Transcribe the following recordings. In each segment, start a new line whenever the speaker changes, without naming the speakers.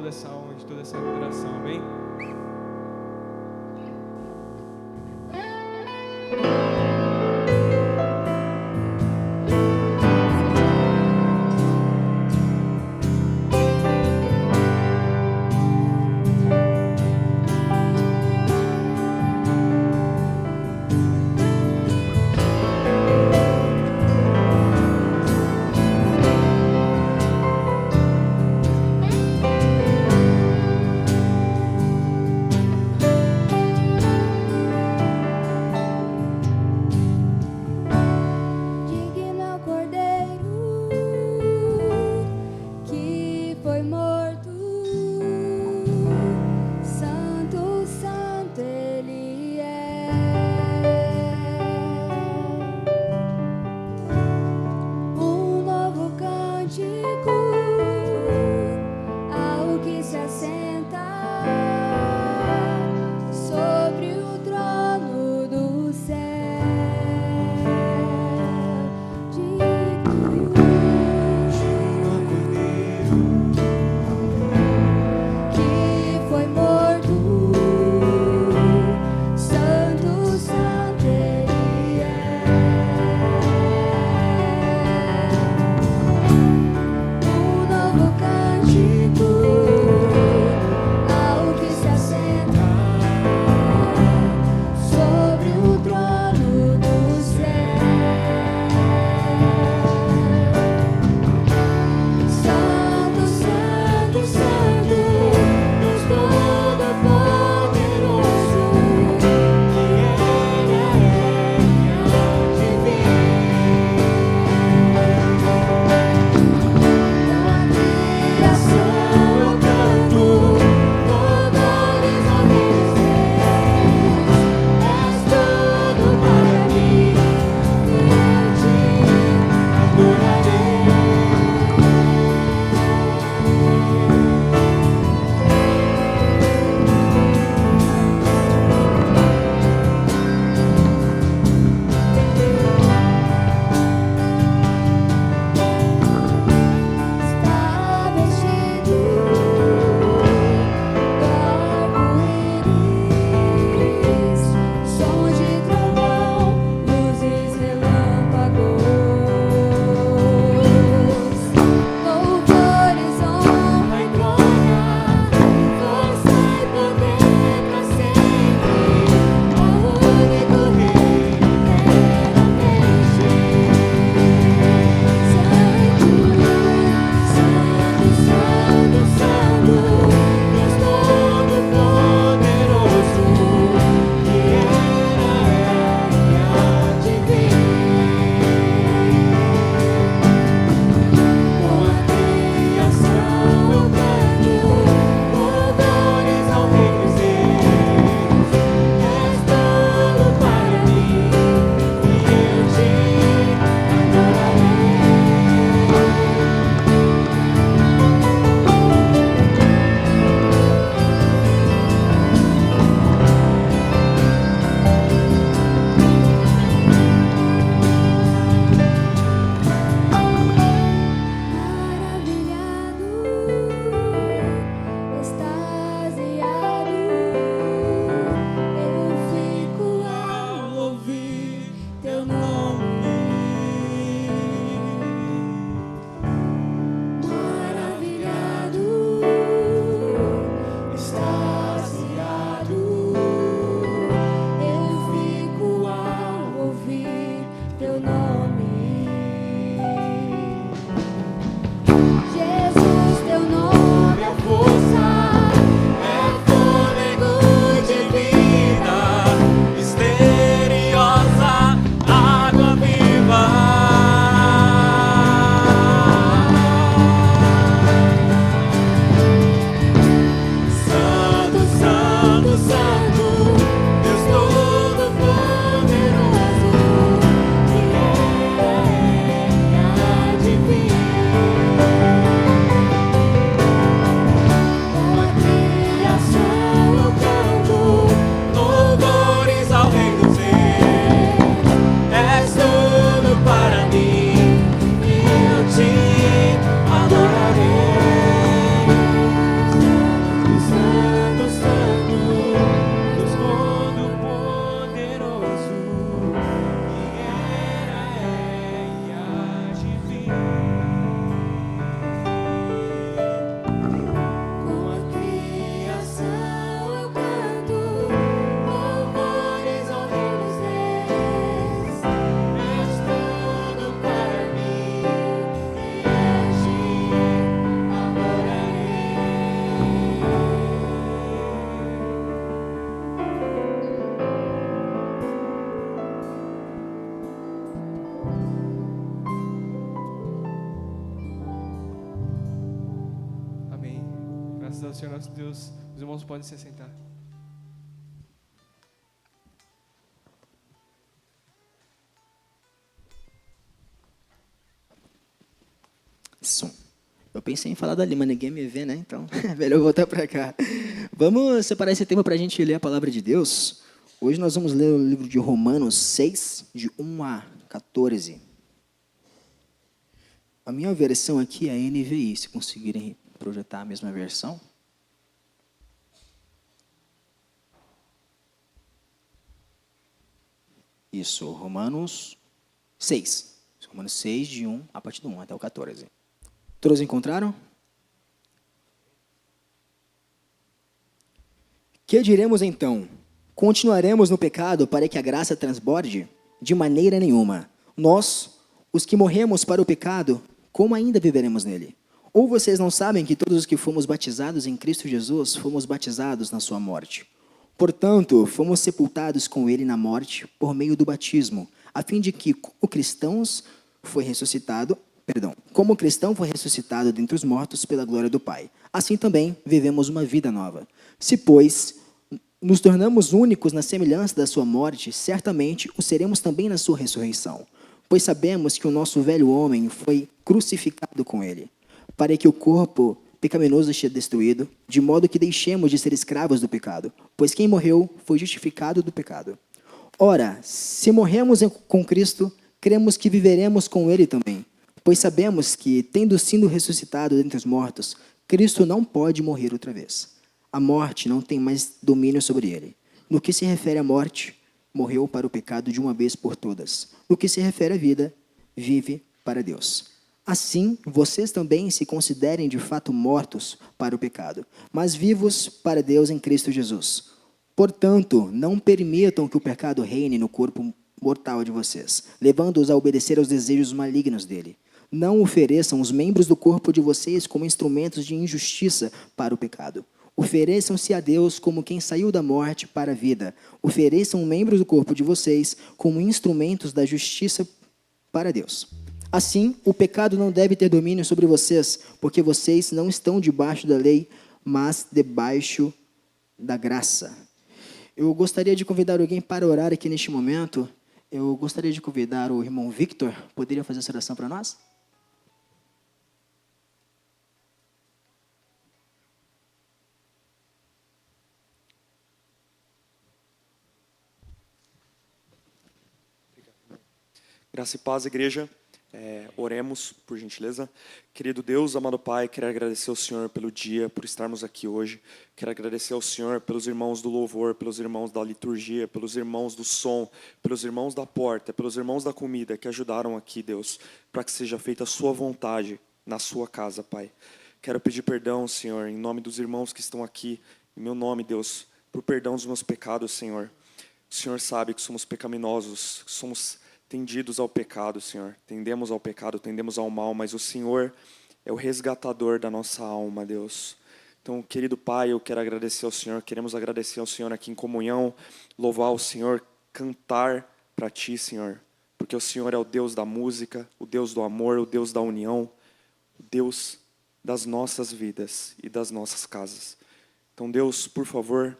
toda essa honra, de toda essa adoração, amém? Graças ao Senhor nosso Deus. Os irmãos podem se assentar.
Som. Eu pensei em falar dali, mas ninguém me vê, né? Então, é melhor voltar para cá. Vamos separar esse tema para a gente ler a palavra de Deus. Hoje nós vamos ler o livro de Romanos 6, de 1 a 14. A minha versão aqui é a NVI, se conseguirem projetar a mesma versão. Isso, Romanos 6. Romanos 6, de 1, a partir do 1 até o 14. Todos encontraram? Que diremos então? Continuaremos no pecado para que a graça transborde? De maneira nenhuma. Nós, os que morremos para o pecado, como ainda viveremos nele? Ou vocês não sabem que todos os que fomos batizados em Cristo Jesus, fomos batizados na sua morte? Portanto, fomos sepultados com ele na morte por meio do batismo, a fim de que, como cristão foi ressuscitado dentre os mortos pela glória do Pai, assim também vivemos uma vida nova. Se, pois, nos tornamos únicos na semelhança da sua morte, certamente o seremos também na sua ressurreição. Pois sabemos que o nosso velho homem foi crucificado com ele, para que o corpo pecaminoso seja destruído, de modo que deixemos de ser escravos do pecado, pois quem morreu foi justificado do pecado. Ora, se morremos com Cristo, cremos que viveremos com ele também, pois sabemos que, tendo sido ressuscitado dentre os mortos, Cristo não pode morrer outra vez. A morte não tem mais domínio sobre ele. No que se refere à morte, morreu para o pecado de uma vez por todas. No que se refere à vida, vive para Deus. Assim, vocês também se considerem de fato mortos para o pecado, mas vivos para Deus em Cristo Jesus. Portanto, não permitam que o pecado reine no corpo mortal de vocês, levando-os a obedecer aos desejos malignos dele. Não ofereçam os membros do corpo de vocês como instrumentos de injustiça para o pecado. Ofereçam-se a Deus como quem saiu da morte para a vida. Ofereçam membros do corpo de vocês como instrumentos da justiça para Deus. Assim, o pecado não deve ter domínio sobre vocês, porque vocês não estão debaixo da lei, mas debaixo da graça. Eu gostaria de convidar alguém para orar aqui neste momento. Eu gostaria de convidar o irmão Victor. Poderia fazer essa oração para nós?
Graça e paz, igreja. Oremos, por gentileza. Querido Deus, amado Pai, quero agradecer ao Senhor pelo dia, por estarmos aqui hoje. Quero agradecer ao Senhor pelos irmãos do louvor, pelos irmãos da liturgia, pelos irmãos do som, pelos irmãos da porta, pelos irmãos da comida que ajudaram aqui, Deus, para que seja feita a sua vontade na sua casa, Pai. Quero pedir perdão, Senhor, em nome dos irmãos que estão aqui, em meu nome, Deus, por perdão dos meus pecados, Senhor. O Senhor sabe que somos pecaminosos, que somos tendidos ao pecado, Senhor. Tendemos ao pecado, tendemos ao mal, mas o Senhor é o resgatador da nossa alma, Deus. Então, querido Pai, eu quero agradecer ao Senhor, queremos agradecer ao Senhor aqui em comunhão, louvar o Senhor, cantar para Ti, Senhor, porque o Senhor é o Deus da música, o Deus do amor, o Deus da união, o Deus das nossas vidas e das nossas casas. Então, Deus, por favor,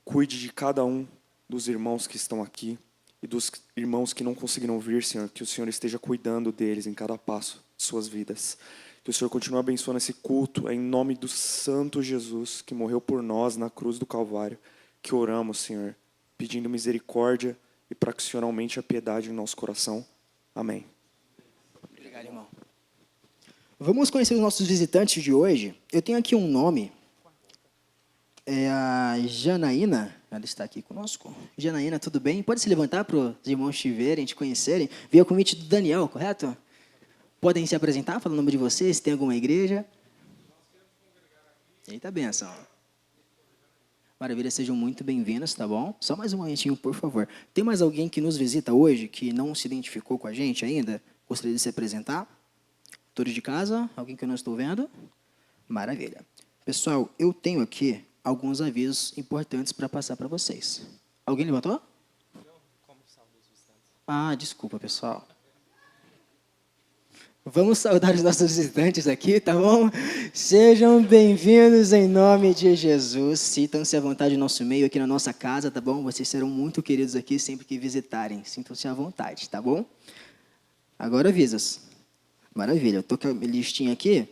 cuide de cada um dos irmãos que estão aqui, e dos irmãos que não conseguiram vir, Senhor, que o Senhor esteja cuidando deles em cada passo de suas vidas. Que o Senhor continue abençoando esse culto, em nome do Santo Jesus, que morreu por nós na cruz do Calvário, que oramos, Senhor, pedindo misericórdia e para que o Senhor aumente a piedade em nosso coração. Amém.
Obrigado, irmão. Vamos conhecer os nossos visitantes de hoje. Eu tenho aqui um nome. É a Janaína, ela está aqui conosco. Janaína, tudo bem? Pode se levantar para os irmãos te verem, te conhecerem. Veio o convite do Daniel, correto? Podem se apresentar, falar o nome de vocês, se tem alguma igreja. Eita, benção. Maravilha, sejam muito bem-vindos, tá bom? Só mais um momentinho, por favor. Tem mais alguém que nos visita hoje, que não se identificou com a gente ainda? Gostaria de se apresentar? Todos de casa? Alguém que eu não estou vendo? Maravilha. Pessoal, eu tenho aqui alguns avisos importantes para passar para vocês. Alguém levantou? Ah, desculpa, pessoal. Vamos saudar os nossos visitantes aqui, tá bom? Sejam bem-vindos em nome de Jesus. Sintam-se à vontade no nosso meio, aqui na nossa casa, tá bom? Vocês serão muito queridos aqui sempre que visitarem. Sintam-se à vontade, tá bom? Agora, avisas. Maravilha, eu tô com a minha listinha aqui.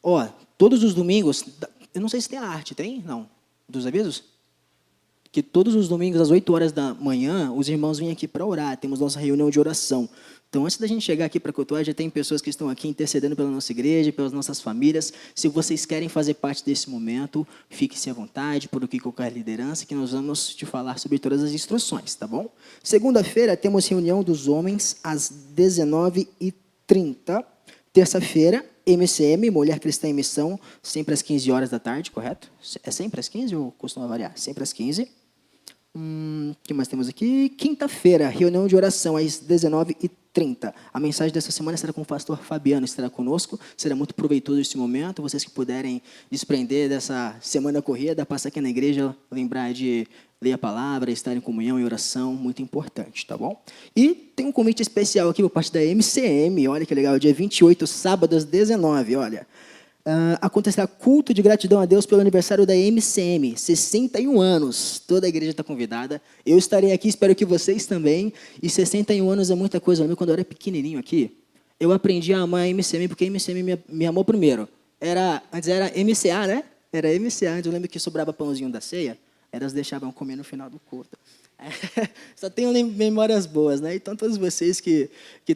Ó, todos os domingos, eu não sei se tem a arte, tem? Não. Dos avisos? Que todos os domingos, às 8 horas da manhã, os irmãos vêm aqui para orar. Temos nossa reunião de oração. Então, antes da gente chegar aqui para cultuar, já tem pessoas que estão aqui intercedendo pela nossa igreja, pelas nossas famílias. Se vocês querem fazer parte desse momento, fique-se à vontade, por aqui qualquer liderança, que nós vamos te falar sobre todas as instruções, tá bom? Segunda-feira, temos reunião dos homens às 19h30. Terça-feira, MCM, Mulher Cristã em Missão, sempre às 15 horas da tarde, correto? É sempre às 15 ou costuma variar? Sempre às 15. O que mais temos aqui? Quinta-feira, reunião de oração às 19h30. A mensagem dessa semana será com o pastor Fabiano, estará conosco. Será muito proveitoso esse momento. Vocês que puderem desprender dessa semana corrida, passar aqui na igreja, lembrar de ler a palavra, estar em comunhão e oração, muito importante, tá bom? E tem um convite especial aqui por parte da MCM, olha que legal, dia 28, sábado às 19h, olha. Acontecerá culto de gratidão a Deus pelo aniversário da MCM, 61 anos. Toda a igreja está convidada. Eu estarei aqui, espero que vocês também. E 61 anos é muita coisa. Quando eu era pequenininho aqui, eu aprendi a amar a MCM porque a MCM me amou primeiro. Antes era MCA, né? Era MCA. Antes eu lembro que sobrava pãozinho da ceia. Elas deixavam comer no final do culto. Só tenho memórias boas, né? Então, todos vocês que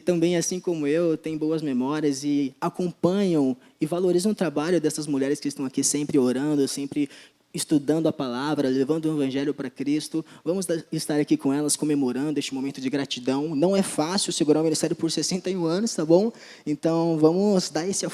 também, assim como eu, têm boas memórias e acompanham e valorizam o trabalho dessas mulheres que estão aqui sempre orando, sempre estudando a palavra, levando o evangelho para Cristo. Vamos estar aqui com elas comemorando este momento de gratidão. Não é fácil segurar o ministério por 61 anos, tá bom? Então, vamos dar essa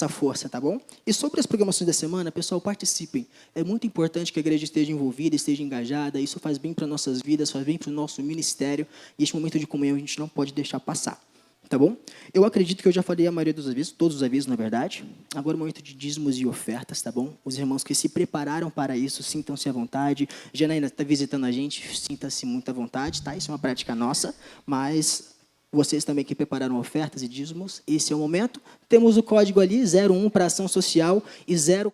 força, tá bom? E sobre as programações da semana, pessoal, participem. É muito importante que a igreja esteja envolvida, esteja engajada. Isso faz bem para nossas vidas, faz bem para o nosso ministério. E este momento de comunhão a gente não pode deixar passar. Tá bom? Eu acredito que eu já falei a maioria dos avisos, todos os avisos, na verdade. Agora é o momento de dízimos e ofertas, tá bom? Os irmãos que se prepararam para isso, sintam-se à vontade. Janaína está visitando a gente, sinta-se muito à vontade, tá? Isso é uma prática nossa, mas vocês também que prepararam ofertas e dízimos, esse é o momento. Temos o código ali, 01 para ação social e 0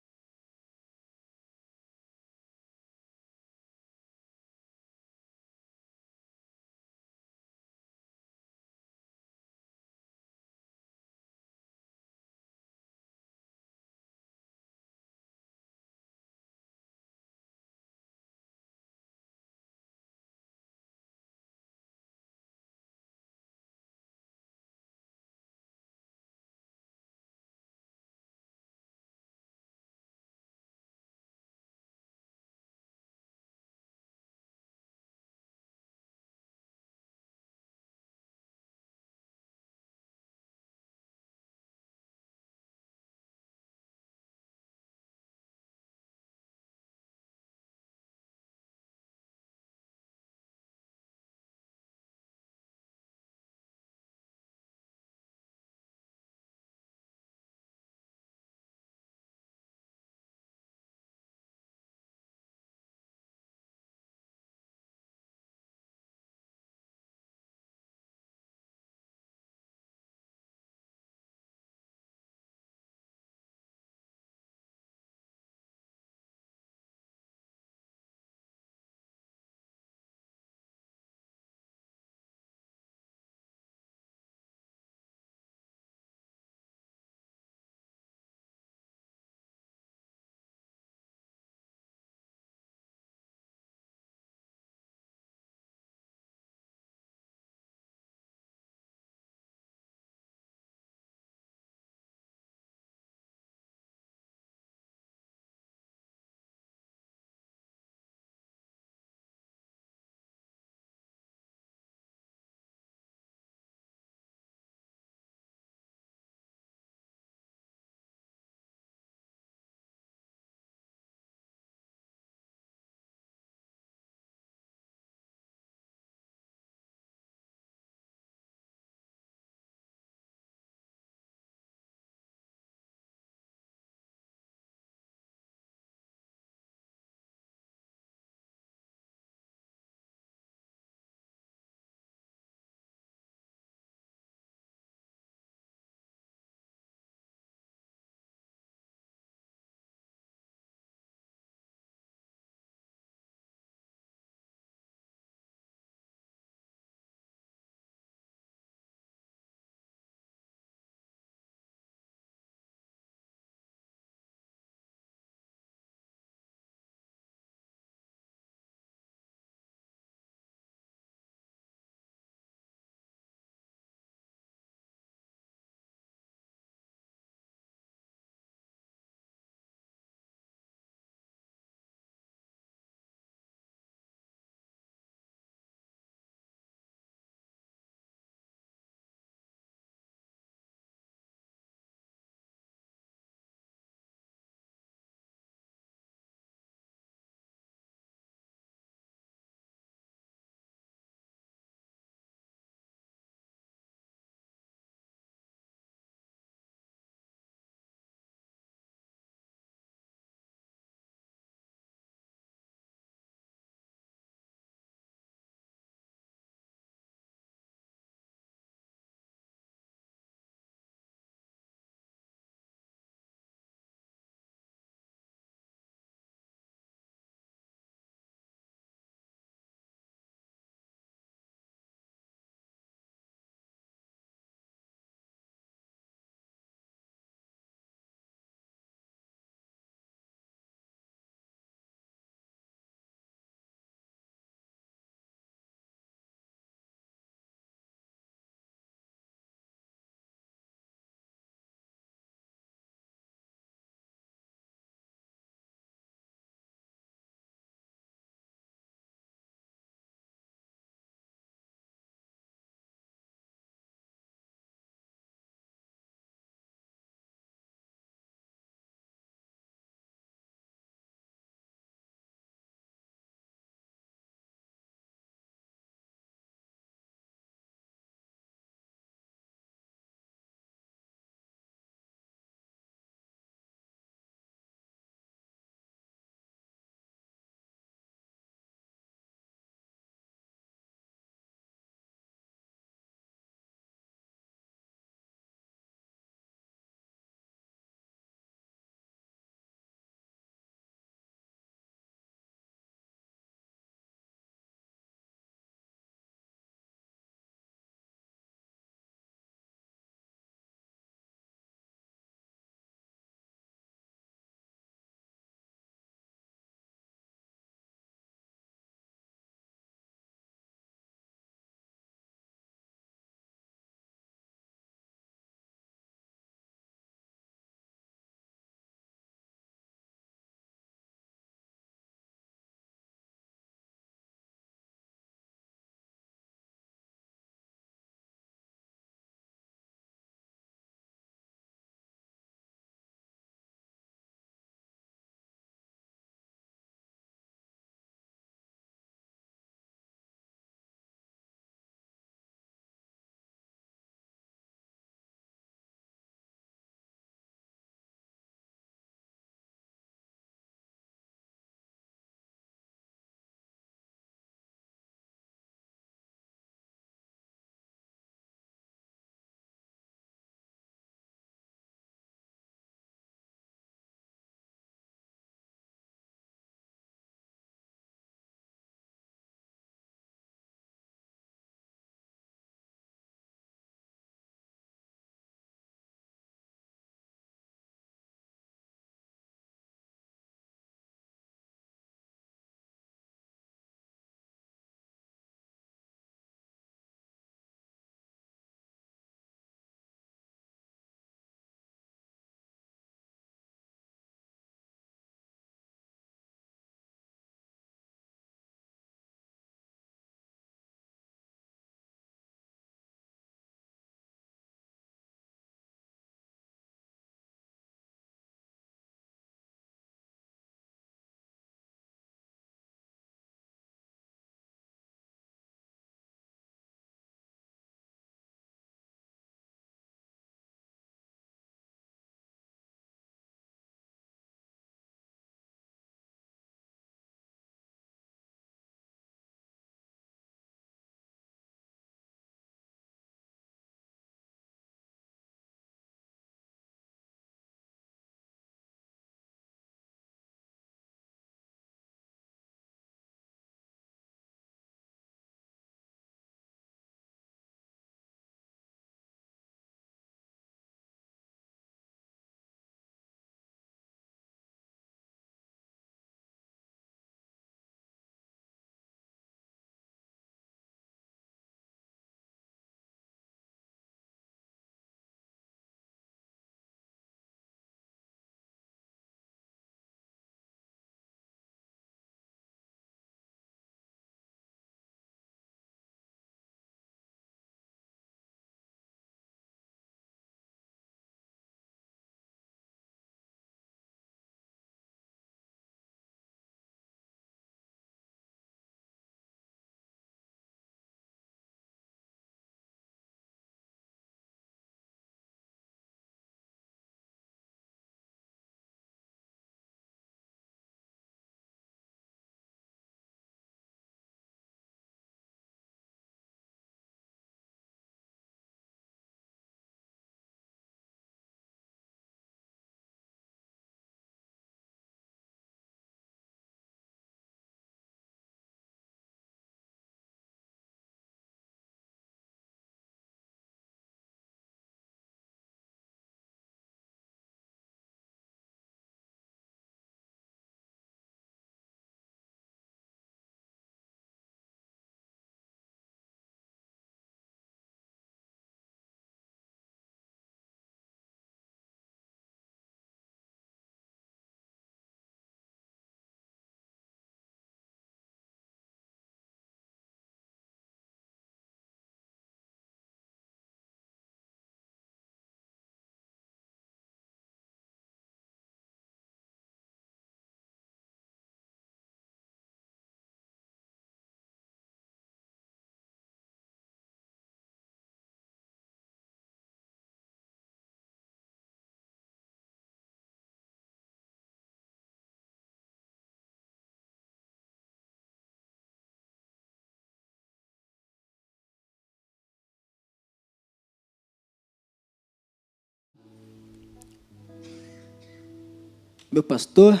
meu pastor.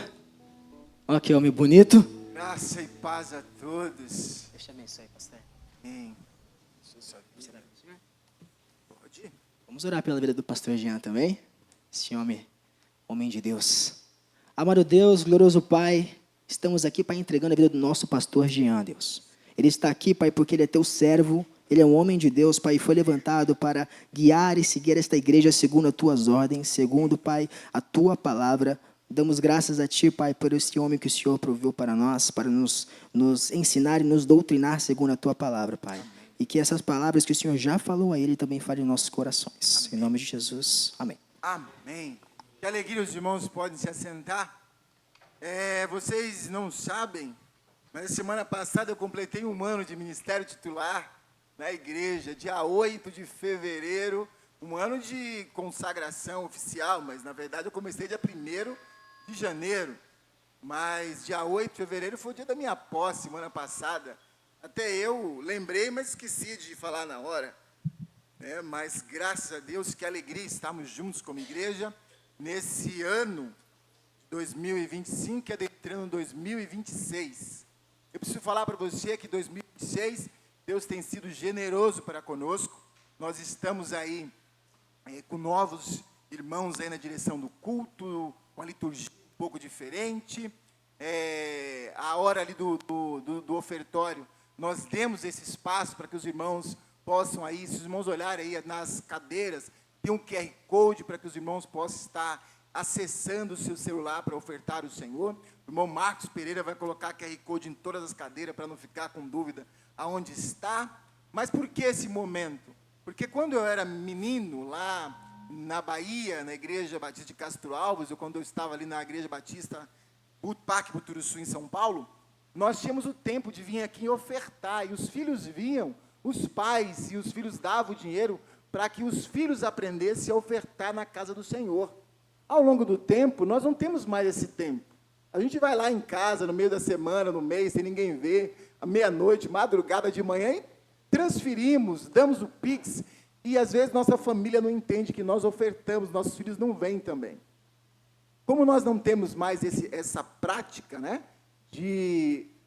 Olha que homem bonito.
Graça e paz a todos.
Deixa eu abençoar aí, pastor.
Amém. Pode ir.
Vamos orar pela vida do pastor Jean também. Esse homem de Deus. Amado Deus, glorioso Pai, estamos aqui, Pai, entregando a vida do nosso pastor Jean, Deus. Ele está aqui, Pai, porque ele é teu servo, ele é um homem de Deus, Pai, e foi levantado para guiar e seguir esta igreja segundo as tuas ordens, segundo, Pai, a tua palavra. Damos graças a Ti, Pai, por esse homem que o Senhor proveu para nós, para nos ensinar e nos doutrinar segundo a Tua palavra, Pai. Amém. E que essas palavras que o Senhor já falou a Ele também falem em nossos corações. Amém. Em nome de Jesus. Amém.
Amém. Que alegria, os irmãos podem se assentar. Vocês não sabem, mas a semana passada eu completei 1 ano de ministério titular na igreja, dia 8 de fevereiro, 1 ano de consagração oficial, mas na verdade eu comecei dia 1º de janeiro, mas dia 8 de fevereiro foi o dia da minha posse, semana passada. Até eu lembrei, mas esqueci de falar na hora. Mas graças a Deus, que alegria estarmos juntos como igreja, nesse ano de 2025, que adentrando 2026. Eu preciso falar para você que 2026, Deus tem sido generoso para conosco. Nós estamos aí com novos irmãos aí na direção do culto, com a liturgia um pouco diferente. A hora ali do ofertório, nós demos esse espaço para que os irmãos possam aí, se os irmãos olharem aí nas cadeiras, tem um QR Code para que os irmãos possam estar acessando o seu celular para ofertar o Senhor. O irmão Marcos Pereira vai colocar QR Code em todas as cadeiras para não ficar com dúvida aonde está. Mas por que esse momento? Porque quando eu era menino lá na Bahia, na Igreja Batista de Castro Alves, ou quando eu estava ali na Igreja Batista Parque Buturuçu, em São Paulo, nós tínhamos o tempo de vir aqui ofertar, e os filhos vinham, os pais e os filhos davam o dinheiro para que os filhos aprendessem a ofertar na casa do Senhor. Ao longo do tempo, nós não temos mais esse tempo. A gente vai lá em casa, no meio da semana, no mês, sem ninguém ver, à meia-noite, madrugada de manhã, e transferimos, damos o Pix, e às vezes nossa família não entende que nós ofertamos, nossos filhos não vêm também. Como nós não temos mais essa prática,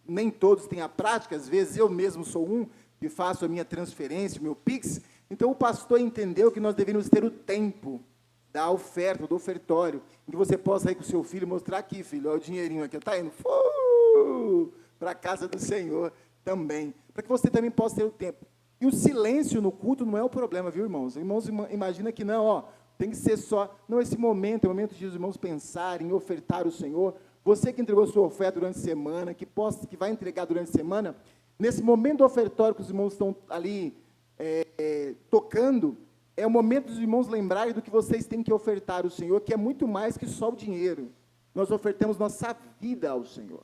nem todos têm a prática, às vezes eu mesmo sou um que faço a minha transferência, o meu Pix, então o pastor entendeu que nós deveríamos ter o tempo da oferta, do ofertório, em que você possa ir com o seu filho e mostrar aqui, filho, olha o dinheirinho aqui, está indo para a casa do Senhor também, para que você também possa ter o tempo. E o silêncio no culto não é o problema, viu, irmãos? Irmãos, imagina que não, tem que ser só, não, esse momento é o momento de os irmãos pensarem, ofertar o Senhor. Você que entregou sua oferta durante a semana, que vai entregar durante a semana, nesse momento do ofertório que os irmãos estão ali tocando, é o momento dos irmãos lembrarem do que vocês têm que ofertar ao Senhor, que é muito mais que só o dinheiro. Nós ofertamos nossa vida ao Senhor,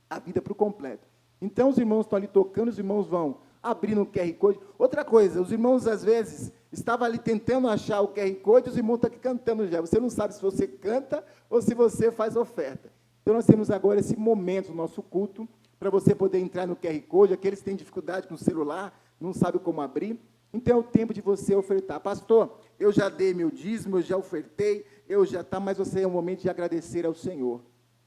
a vida para o completo. Então, os irmãos estão ali tocando, os irmãos vão abrindo o QR Code. Outra coisa, os irmãos, às vezes, estavam ali tentando achar o QR Code, os irmãos estão aqui cantando já. Você não sabe se você canta ou se você faz oferta. Então, nós temos agora esse momento no nosso culto, para você poder entrar no QR Code, aqueles que têm dificuldade com o celular, não sabem como abrir. Então, é o tempo de você ofertar. Pastor, eu já dei meu dízimo, eu já ofertei, mas você é o momento de agradecer ao Senhor,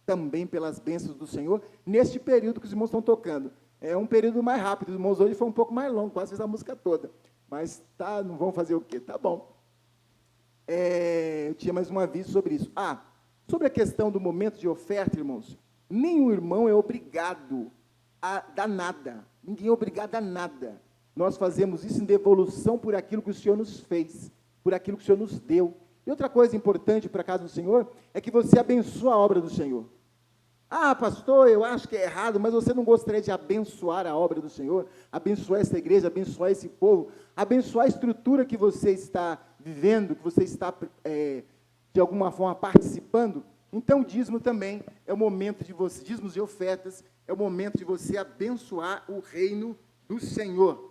também pelas bênçãos do Senhor, neste período que os irmãos estão tocando. É um período mais rápido, os irmãos hoje foi um pouco mais longo, quase fez a música toda, mas não vão fazer o quê? Tá bom. Eu tinha mais um aviso sobre isso. Sobre a questão do momento de oferta, irmãos, nenhum irmão é obrigado a dar nada, ninguém é obrigado a nada. Nós fazemos isso em devolução por aquilo que o Senhor nos fez, por aquilo que o Senhor nos deu. E outra coisa importante para a casa do Senhor é que você abençoa a obra do Senhor. Pastor, eu acho que é errado, mas você não gostaria de abençoar a obra do Senhor, abençoar essa igreja, abençoar esse povo, abençoar a estrutura que você está vivendo, que você está, de alguma forma, participando? Então, o dízimo também é o momento de você, dízimos e ofertas, é o momento de você abençoar o reino do Senhor.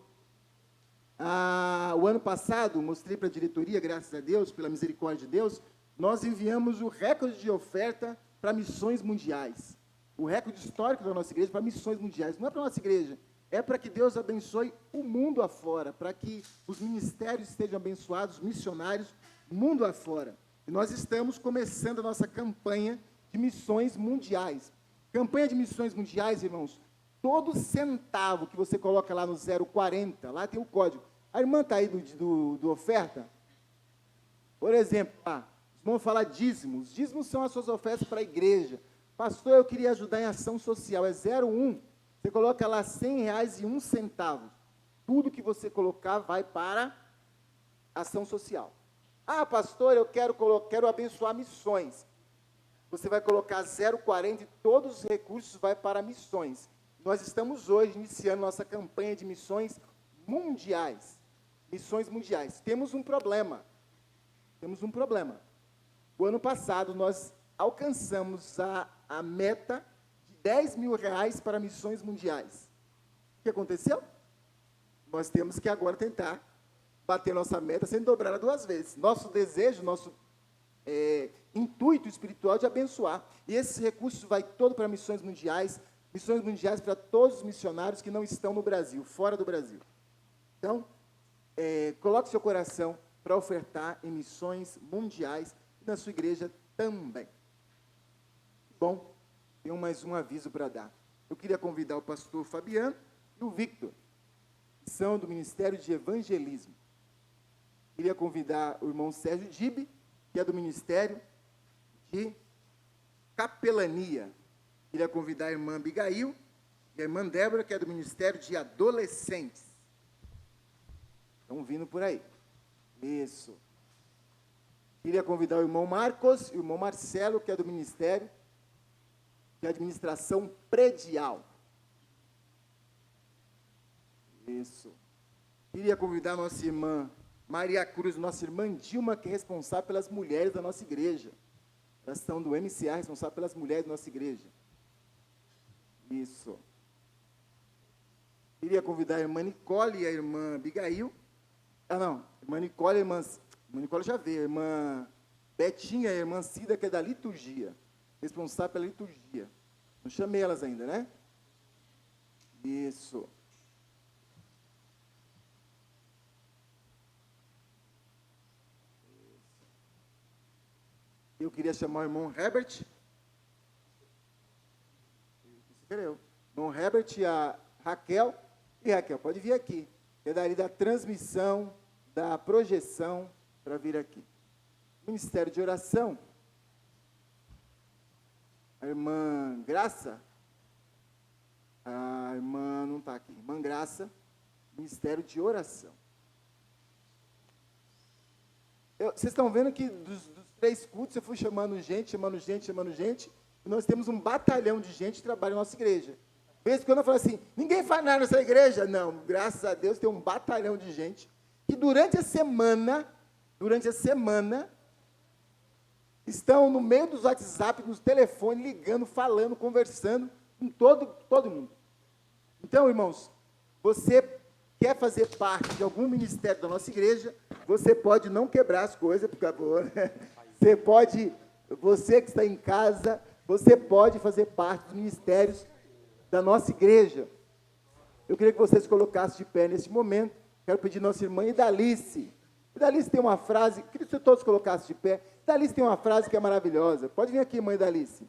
O ano passado, mostrei para a diretoria, graças a Deus, pela misericórdia de Deus, nós enviamos o recorde de oferta para missões mundiais. O recorde histórico da nossa igreja para missões mundiais. Não é para a nossa igreja, é para que Deus abençoe o mundo afora, para que os ministérios estejam abençoados, missionários, mundo afora. E nós estamos começando a nossa campanha de missões mundiais. Campanha de missões mundiais, irmãos, todo centavo que você coloca lá no 040, lá tem o código. A irmã está aí do oferta? Por exemplo, vamos falar dízimos. Dízimos são as suas ofertas para a igreja. Pastor, eu queria ajudar em ação social. É 01. Você coloca lá R$100,01. Tudo que você colocar vai para ação social. Pastor, eu quero abençoar missões. Você vai colocar 0,40 e todos os recursos vai para missões. Nós estamos hoje iniciando nossa campanha de missões mundiais. Missões mundiais. Temos um problema. O ano passado, nós alcançamos a meta de R$10.000 para missões mundiais. O que aconteceu? Nós temos que agora tentar bater nossa meta sem dobrar 2 vezes. Nosso desejo, nosso intuito espiritual de abençoar. E esses recursos vai todo para missões mundiais para todos os missionários que não estão no Brasil, fora do Brasil. Então, coloque seu coração para ofertar em missões mundiais e na sua igreja também. Bom, tenho mais um aviso para dar. Eu queria convidar o pastor Fabiano e o Victor, que são do Ministério de Evangelismo. Queria convidar o irmão Sérgio Dibe, que é do Ministério de Capelania. Queria convidar a irmã Abigail e a irmã Débora, que é do Ministério de Adolescentes. Estão vindo por aí. Isso. Queria convidar o irmão Marcos e o irmão Marcelo, que é do Ministério de Administração Predial. Isso. Queria convidar a nossa irmã Maria Cruz, nossa irmã Dilma, que é responsável pelas mulheres da nossa igreja. Elas são do MCA, responsável pelas mulheres da nossa igreja. Isso. Queria convidar a irmã Nicole e a irmã Abigail. Irmã Nicole, irmã Nicole já veio, a irmã Betinha e a irmã Cida, que é da liturgia, responsável pela liturgia. Não chamei elas ainda, né? Isso. Eu queria chamar o irmão Herbert. Irmão Herbert e a Raquel. E Raquel, pode vir aqui. É dali da transmissão, da projeção, para vir aqui. Ministério de Oração. A irmã Graça. A irmã não está aqui. Irmã Graça. Ministério de Oração. Vocês estão vendo que dos 3 cultos eu fui chamando gente. E nós temos um batalhão de gente que trabalha na nossa igreja. De vez em quando eu falo assim, ninguém faz nada nessa igreja. Não, graças a Deus tem um batalhão de gente que durante a semana, estão no meio dos WhatsApp, nos telefones, ligando, falando, conversando com todo mundo. Então, irmãos, você quer fazer parte de algum ministério da nossa igreja, você pode não quebrar as coisas, por favor. Você que está em casa, você pode fazer parte dos ministérios da nossa igreja. Eu queria que vocês colocassem de pé nesse momento. Quero pedir à nossa irmã Idalice. Idalice tem uma frase, queria que todos colocassem de pé. Idalice tem uma frase que é maravilhosa. Pode vir aqui, mãe Idalice.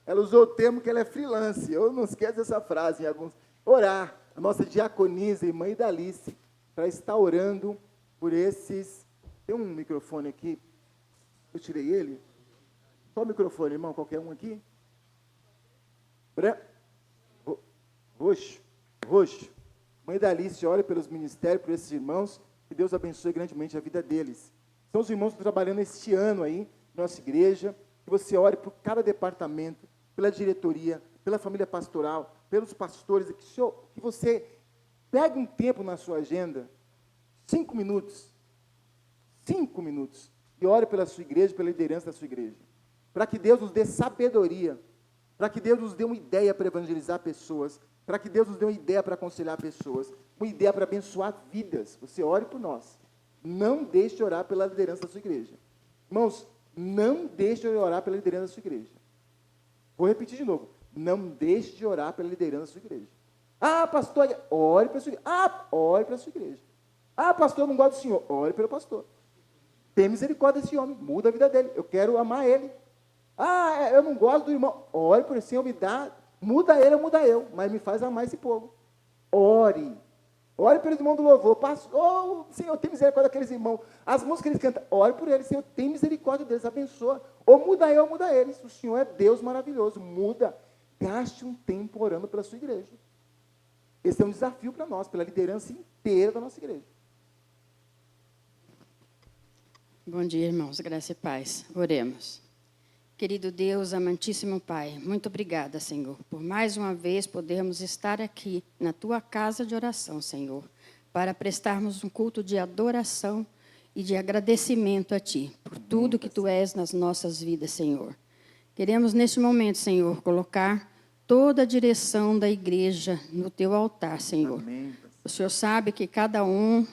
Ela usou o termo que ela é freelance. Eu não esqueço dessa frase em alguns. Orar. A nossa diaconisa, irmã Idalice, para estar orando por esses... Tem um microfone aqui. Eu tirei ele. Qual o microfone, irmão? Qualquer um aqui? Roxo. Mãe Idalice, ore pelos ministérios, por esses irmãos, que Deus abençoe grandemente a vida deles. São os irmãos que estão trabalhando este ano aí, na nossa igreja, que você ore por cada departamento, pela diretoria, pela família pastoral, pelos pastores, que você pegue um tempo na sua agenda, 5 minutos, e ore pela sua igreja, pela liderança da sua igreja, para que Deus nos dê sabedoria, para que Deus nos dê uma ideia para evangelizar pessoas, para que Deus nos dê uma ideia para aconselhar pessoas, uma ideia para abençoar vidas. Você ore por nós. Não deixe de orar pela liderança da sua igreja. Irmãos, não deixe de orar pela liderança da sua igreja. Vou repetir de novo. Não deixe de orar pela liderança da sua igreja. Pastor, ore para a sua igreja. Ore para a sua igreja. Pastor, eu não gosto do senhor. Ore pelo pastor. Tem misericórdia desse homem. Muda a vida dele. Eu quero amar ele.
Eu não gosto do irmão. Ore por isso, Senhor, me dá, muda ele ou muda eu, mas me faz amar esse povo. Ore. Ore pelos irmãos do louvor. Senhor, tem misericórdia daqueles irmãos. As músicas que eles cantam, ore por eles, Senhor, tem misericórdia deles, abençoa. Ou muda eu ou muda eles. O Senhor é Deus maravilhoso, muda. Gaste um tempo orando pela sua igreja. Esse é um desafio para nós, pela liderança inteira da nossa igreja.
Bom dia, irmãos. Graça e paz. Oremos. Querido Deus, amantíssimo Pai, muito obrigada, Senhor, por mais uma vez podermos estar aqui na Tua casa de oração, Senhor, para prestarmos um culto de adoração e de agradecimento a Ti, por tudo que Tu és nas nossas vidas, Senhor. Queremos, neste momento, Senhor, colocar toda a direção da igreja no Teu altar, Senhor.
Amém.
O Senhor sabe que cada um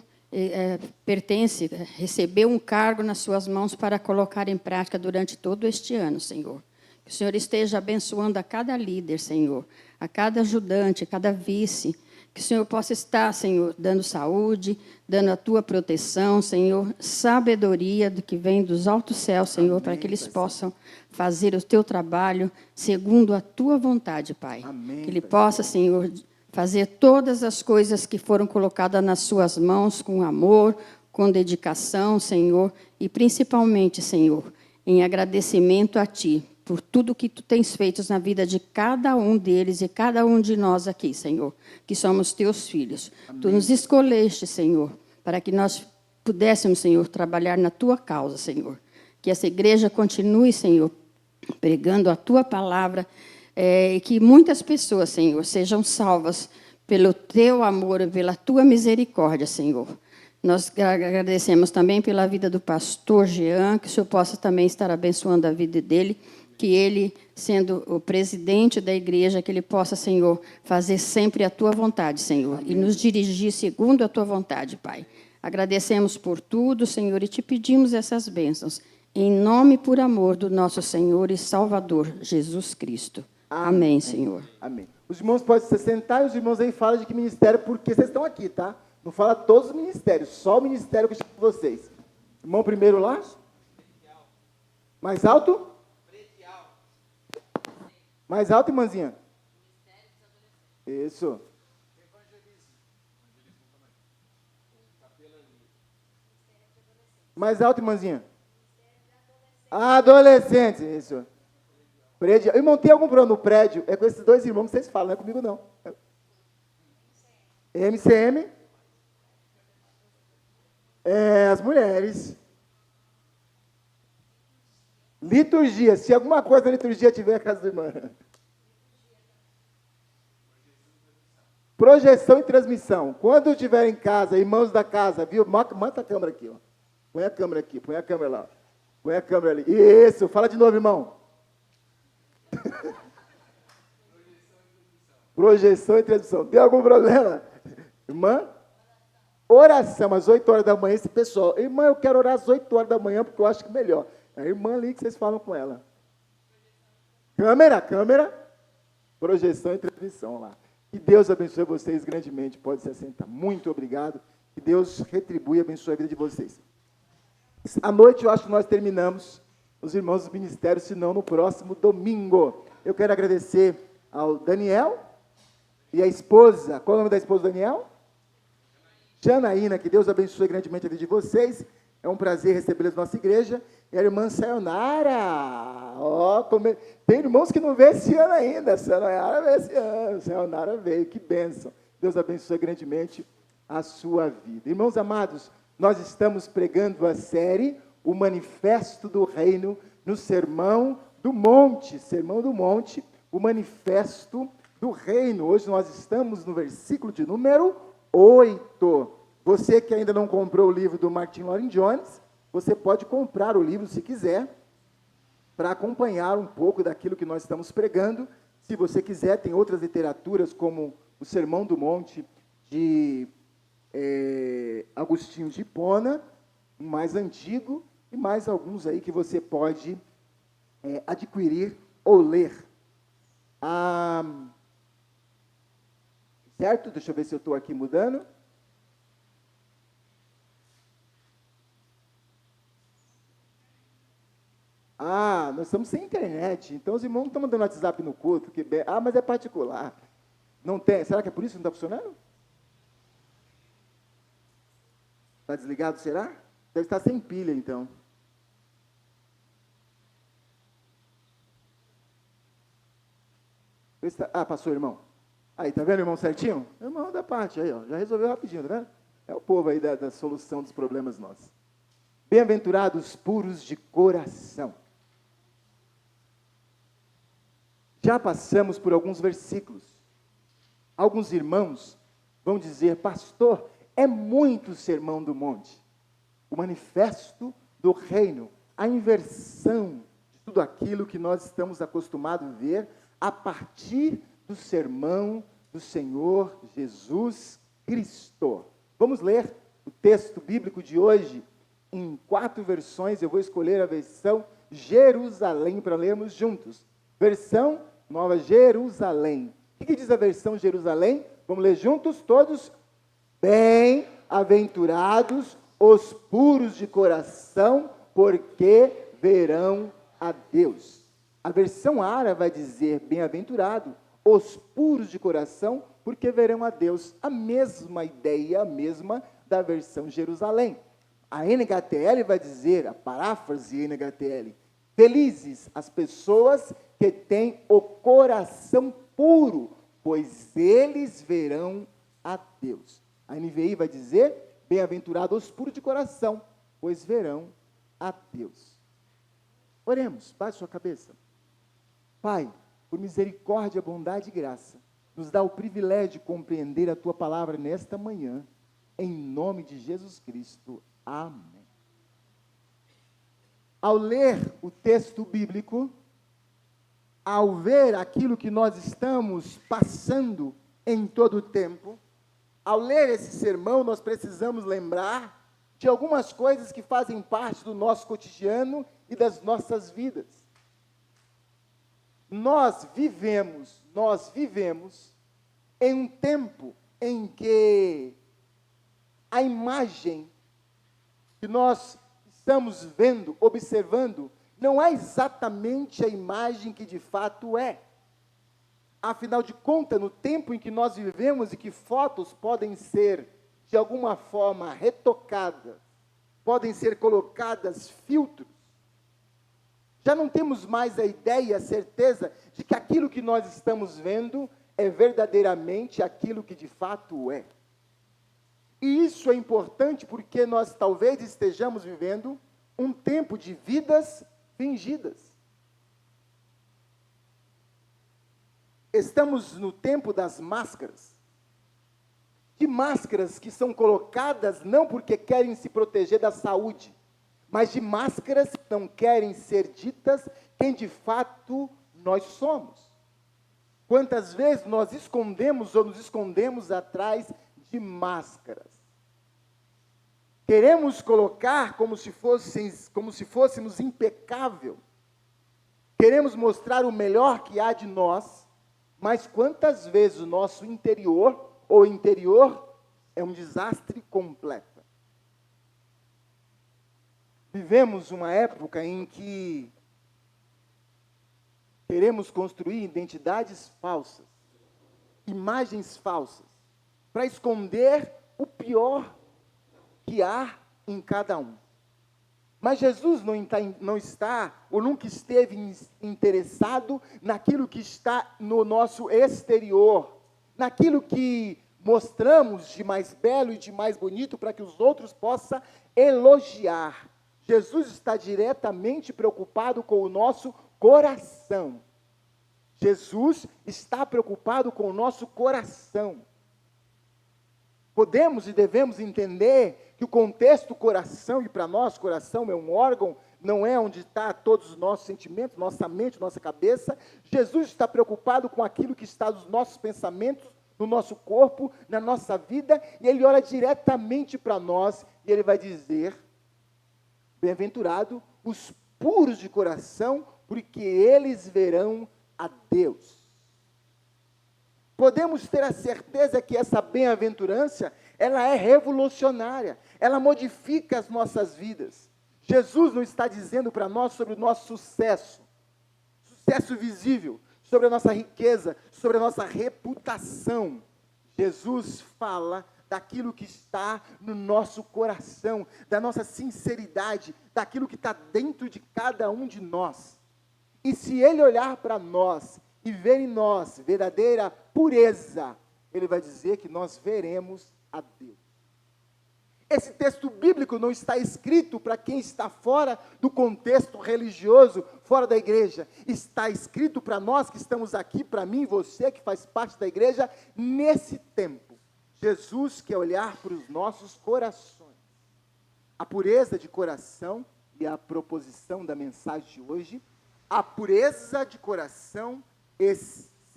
recebeu um cargo nas suas mãos para colocar em prática durante todo este ano, Senhor. Que o Senhor esteja abençoando a cada líder, Senhor, a cada ajudante, a cada vice. Que o Senhor possa estar, Senhor, dando saúde, dando a Tua proteção, Senhor, sabedoria do que vem dos altos céus, Senhor, para que eles possam fazer o Teu trabalho segundo a Tua vontade, Pai.
Amém,
Que Ele possa, Senhor, fazer todas as coisas que foram colocadas nas suas mãos com amor, com dedicação, Senhor, e principalmente, Senhor, em agradecimento a Ti, por tudo que Tu tens feito na vida de cada um deles e cada um de nós aqui, Senhor, que somos Teus filhos. Amém. Tu nos escolheste, Senhor, para que nós pudéssemos, Senhor, trabalhar na Tua causa, Senhor. Que essa igreja continue, Senhor, pregando a Tua palavra, e que muitas pessoas, Senhor, sejam salvas pelo Teu amor e pela Tua misericórdia, Senhor. Nós agradecemos também pela vida do pastor Jean, que o Senhor possa também estar abençoando a vida dele, que ele, sendo o presidente da igreja, que ele possa, Senhor, fazer sempre a Tua vontade, Senhor, e nos dirigir segundo a Tua vontade, Pai. Agradecemos por tudo, Senhor, e Te pedimos essas bênçãos, em nome e por amor do nosso Senhor e Salvador, Jesus Cristo. Amém, Senhor.
Amém. Os irmãos podem se sentar e os irmãos aí falam de que ministério, porque vocês estão aqui, tá? Não fala todos os ministérios, só o ministério que eu chamo vocês. Irmão primeiro lá? Mais alto? Mais alto, irmãzinha? Isso. Mais alto, irmãzinha? Adolescentes, isso. Prédio. Irmão, tem algum problema no prédio? É com esses dois irmãos que vocês falam, não é comigo, não. MCM. As mulheres. Liturgia. Se alguma coisa na liturgia tiver, a casa do irmão. Projeção e transmissão. Quando estiver em casa, irmãos da casa, viu? Mata a câmera aqui, ó. Põe a câmera aqui, põe a câmera lá. Põe a câmera ali. Isso, fala de novo, irmão. Projeção e transmissão. Tem algum problema? Irmã? Oração, às 8 horas da manhã, esse pessoal. Irmã, eu quero orar às 8 horas da manhã, porque eu acho que é melhor. É a irmã ali que vocês falam com ela. Câmera. Projeção e transmissão lá. Que Deus abençoe vocês grandemente. Pode se assentar. Muito obrigado. Que Deus retribua e abençoe a vida de vocês. À noite, eu acho que nós terminamos os irmãos do ministério, se não no próximo domingo. Eu quero agradecer ao Daniel e a esposa. Qual é o nome da esposa do Daniel? Janaína. Que Deus abençoe grandemente a vida de vocês. É um prazer recebê-los na nossa igreja. E a irmã Sayonara. Tem irmãos que não vê esse ano ainda. Sayonara veio esse ano. Sayonara veio. Que bênção. Deus abençoe grandemente a sua vida. Irmãos amados, nós estamos pregando a série O Manifesto do Reino no Sermão do Monte. Sermão do Monte, o Manifesto do Reino. Hoje nós estamos no versículo de número 8. Você que ainda não comprou o livro do Martin Lloyd-Jones, você pode comprar o livro se quiser, para acompanhar um pouco daquilo que nós estamos pregando. Se você quiser, tem outras literaturas, como o Sermão do Monte, de Agostinho de Hipona, um mais antigo, e mais alguns aí que você pode adquirir ou ler. Certo? Deixa eu ver se eu estou aqui mudando. Ah, nós estamos sem internet, então os irmãos não estão mandando WhatsApp no culto. Mas é particular. Não tem. Será que é por isso que não está funcionando? Está desligado, será? Deve estar sem pilha, então. Passou, irmão. Aí, tá vendo, irmão, certinho? Irmão da parte, aí, ó, já resolveu rapidinho, tá vendo? É o povo aí da solução dos problemas nossos. Bem-aventurados puros de coração. Já passamos por alguns versículos. Alguns irmãos vão dizer, pastor, é muito o sermão do monte. O manifesto do reino, a inversão de tudo aquilo que nós estamos acostumados a ver a partir do sermão do Senhor Jesus Cristo. Vamos ler o texto bíblico de hoje em 4 versões. Eu vou escolher a versão Jerusalém para lermos juntos. Versão Nova Jerusalém. O que diz a versão Jerusalém? Vamos ler juntos todos? Bem-aventurados os puros de coração, porque verão a Deus. A versão árabe vai dizer, bem-aventurado os puros de coração, porque verão a Deus. A mesma ideia, a mesma da versão Jerusalém. A NHTL vai dizer, a paráfrase NHTL, felizes as pessoas que têm o coração puro, pois eles verão a Deus. A NVI vai dizer, bem-aventurados os puros de coração, pois verão a Deus. Oremos, baixe sua cabeça. Pai, por misericórdia, bondade e graça, nos dá o privilégio de compreender a Tua palavra nesta manhã, em nome de Jesus Cristo. Amém. Ao ler o texto bíblico, ao ver aquilo que nós estamos passando em todo o tempo, ao ler esse sermão, nós precisamos lembrar de algumas coisas que fazem parte do nosso cotidiano e das nossas vidas. Nós vivemos em um tempo em que a imagem que nós estamos vendo, observando, não é exatamente a imagem que de fato é. Afinal de contas, no tempo em que nós vivemos e que fotos podem ser, de alguma forma, retocadas, podem ser colocadas filtros, já não temos mais a ideia, a certeza de que aquilo que nós estamos vendo é verdadeiramente aquilo que de fato é. E isso é importante porque nós talvez estejamos vivendo um tempo de vidas fingidas. Estamos no tempo das máscaras. De máscaras que são colocadas não porque querem se proteger da saúde, mas de máscaras que não querem ser ditas quem de fato nós somos. Quantas vezes nós escondemos ou nos escondemos atrás de máscaras? Queremos colocar como se fôssemos impecável. Queremos mostrar o melhor que há de nós, mas quantas vezes o nosso interior é um desastre completo. Vivemos uma época em que queremos construir identidades falsas, imagens falsas, para esconder o pior que há em cada um. Mas Jesus não está, ou nunca esteve interessado naquilo que está no nosso exterior, naquilo que mostramos de mais belo e de mais bonito para que os outros possam elogiar. Jesus está diretamente preocupado com o nosso coração. Jesus está preocupado com o nosso coração. Podemos e devemos entender que o contexto coração, e para nós coração é um órgão, não é onde está todos os nossos sentimentos, nossa mente, nossa cabeça. Jesus está preocupado com aquilo que está nos nossos pensamentos, no nosso corpo, na nossa vida, e Ele olha diretamente para nós, e Ele vai dizer, bem-aventurado os puros de coração, porque eles verão a Deus. Podemos ter a certeza que essa bem-aventurança, ela é revolucionária, ela modifica as nossas vidas. Jesus não está dizendo para nós sobre o nosso sucesso visível, sobre a nossa riqueza, sobre a nossa reputação. Jesus fala daquilo que está no nosso coração, da nossa sinceridade, daquilo que está dentro de cada um de nós. E se Ele olhar para nós e ver em nós verdadeira pureza, Ele vai dizer que nós veremos a Deus. Esse texto bíblico não está escrito para quem está fora do contexto religioso, fora da igreja. Está escrito para nós que estamos aqui, para mim e você que faz parte da igreja, nesse tempo. Jesus quer olhar para os nossos corações. A pureza de coração, e a proposição da mensagem de hoje, a pureza de coração e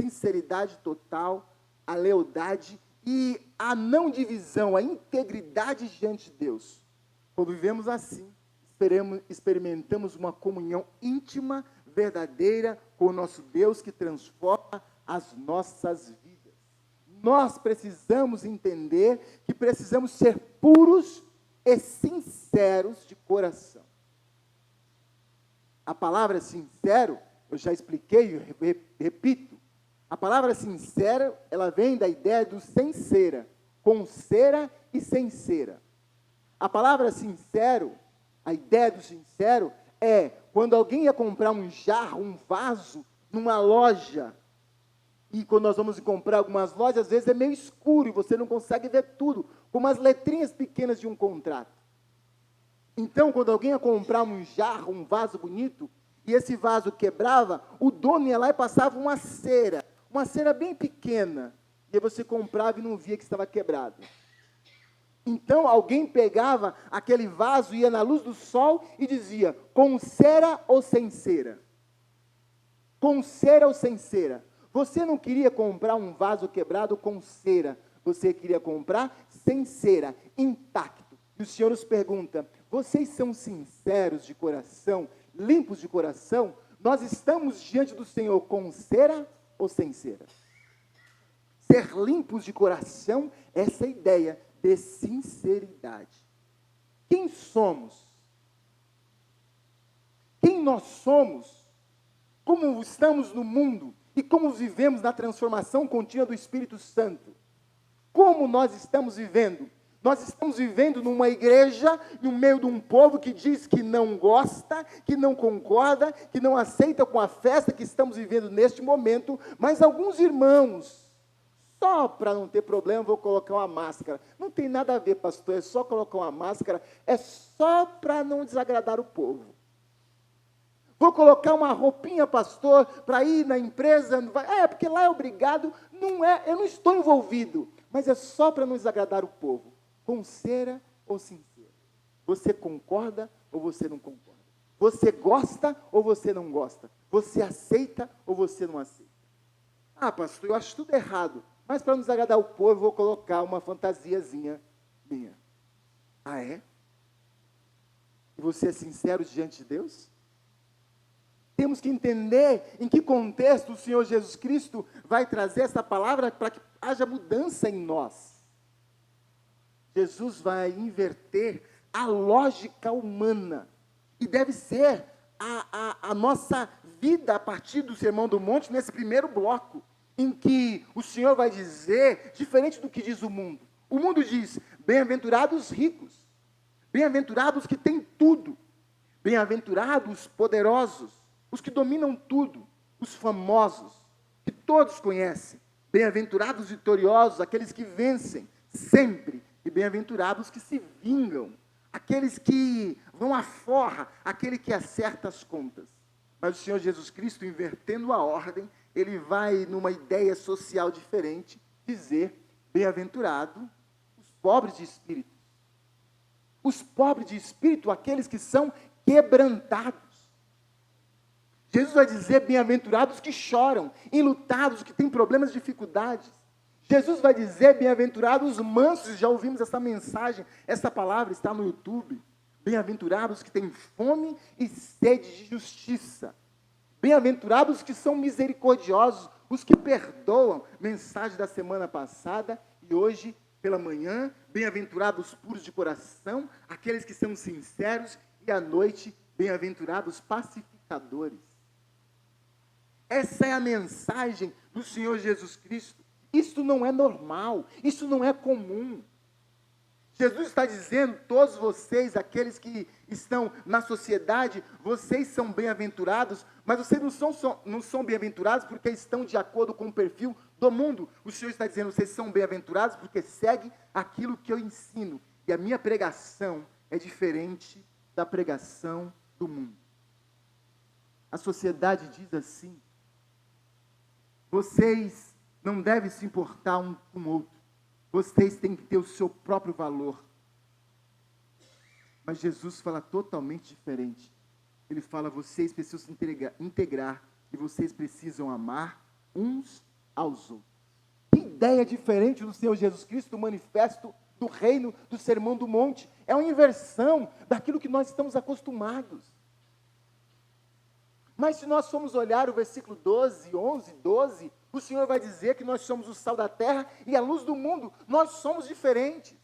sinceridade total, a lealdade e a não divisão, a integridade diante de Deus. Quando vivemos assim, experimentamos uma comunhão íntima, verdadeira com o nosso Deus que transforma as nossas vidas. Nós precisamos entender que precisamos ser puros e sinceros de coração. A palavra sincero, eu já expliquei, eu repito. A palavra sincera, ela vem da ideia do sem cera, com cera e sem cera. A palavra sincero, a ideia do sincero é quando alguém ia comprar um jarro, um vaso, numa loja, e quando nós vamos comprar algumas lojas, às vezes é meio escuro e você não consegue ver tudo, como as letrinhas pequenas de um contrato. Então, quando alguém ia comprar um jarro, um vaso bonito, e esse vaso quebrava, o dono ia lá e passava uma cera bem pequena, e aí você comprava e não via que estava quebrado. Então, alguém pegava aquele vaso, ia na luz do sol e dizia, com cera ou sem cera? Com cera ou sem cera? Você não queria comprar um vaso quebrado com cera, você queria comprar sem cera, intacto. E o Senhor nos pergunta, vocês são sinceros de coração, limpos de coração? Nós estamos diante do Senhor com cera ou sem cera? Ser limpos de coração, essa é a ideia de sinceridade. Quem somos? Quem nós somos? Como estamos no mundo? E como vivemos na transformação contínua do Espírito Santo? Como nós estamos vivendo? Nós estamos vivendo numa igreja, no meio de um povo que diz que não gosta, que não concorda, que não aceita com a festa que estamos vivendo neste momento, mas alguns irmãos, só para não ter problema, vou colocar uma máscara. Não tem nada a ver, pastor, é só colocar uma máscara, é só para não desagradar o povo. Vou colocar uma roupinha, pastor, para ir na empresa, porque lá é obrigado, não é, eu não estou envolvido, mas é só para não desagradar o povo. Com cera ou sincera? Você concorda ou você não concorda? Você gosta ou você não gosta? Você aceita ou você não aceita? Ah, pastor, eu acho tudo errado, mas para não desagradar o povo, eu vou colocar uma fantasiazinha minha. Ah, é? E você é sincero diante de Deus? Temos que entender em que contexto o Senhor Jesus Cristo vai trazer essa palavra para que haja mudança em nós. Jesus vai inverter a lógica humana. E deve ser a nossa vida a partir do Sermão do Monte, nesse primeiro bloco, em que o Senhor vai dizer, diferente do que diz o mundo. O mundo diz, bem-aventurados os ricos, bem-aventurados que têm tudo, bem-aventurados os poderosos, os que dominam tudo, os famosos, que todos conhecem, bem-aventurados os vitoriosos, aqueles que vencem sempre, e bem-aventurados que se vingam, aqueles que vão à forra, aquele que acerta as contas. Mas o Senhor Jesus Cristo, invertendo a ordem, ele vai numa ideia social diferente, dizer, bem-aventurado os pobres de espírito. Os pobres de espírito, aqueles que são quebrantados. Jesus vai dizer, bem-aventurados que choram, enlutados, que têm problemas, dificuldades. Jesus vai dizer, bem-aventurados os mansos, já ouvimos essa mensagem, essa palavra está no YouTube. Bem-aventurados que têm fome e sede de justiça. Bem-aventurados que são misericordiosos, os que perdoam. Mensagem da semana passada e hoje pela manhã. Bem-aventurados puros de coração, aqueles que são sinceros e à noite, bem-aventurados pacificadores. Essa é a mensagem do Senhor Jesus Cristo. Isso não é normal, isso não é comum. Jesus está dizendo, todos vocês, aqueles que estão na sociedade, vocês são bem-aventurados, mas vocês não são bem-aventurados porque estão de acordo com o perfil do mundo. O Senhor está dizendo, vocês são bem-aventurados porque seguem aquilo que eu ensino. E a minha pregação é diferente da pregação do mundo. A sociedade diz assim, vocês não devem se importar um com o outro. Vocês têm que ter o seu próprio valor. Mas Jesus fala totalmente diferente. Ele fala, vocês precisam se integrar e vocês precisam amar uns aos outros. Que ideia diferente do Senhor Jesus Cristo, o manifesto do reino do Sermão do Monte. É uma inversão daquilo que nós estamos acostumados. Mas se nós formos olhar o versículo 12, 11, 12, o Senhor vai dizer que nós somos o sal da terra e a luz do mundo. Nós somos diferentes.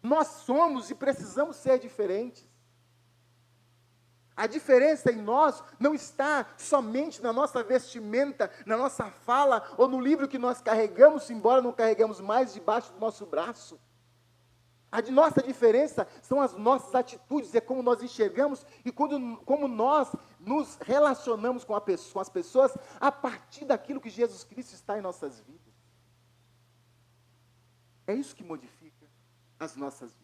Nós somos e precisamos ser diferentes. A diferença em nós não está somente na nossa vestimenta, na nossa fala ou no livro que nós carregamos, embora não carregamos mais debaixo do nosso braço. A nossa diferença são as nossas atitudes, é como nós enxergamos e como nós nos relacionamos com as pessoas a partir daquilo que Jesus Cristo está em nossas vidas. É isso que modifica as nossas vidas.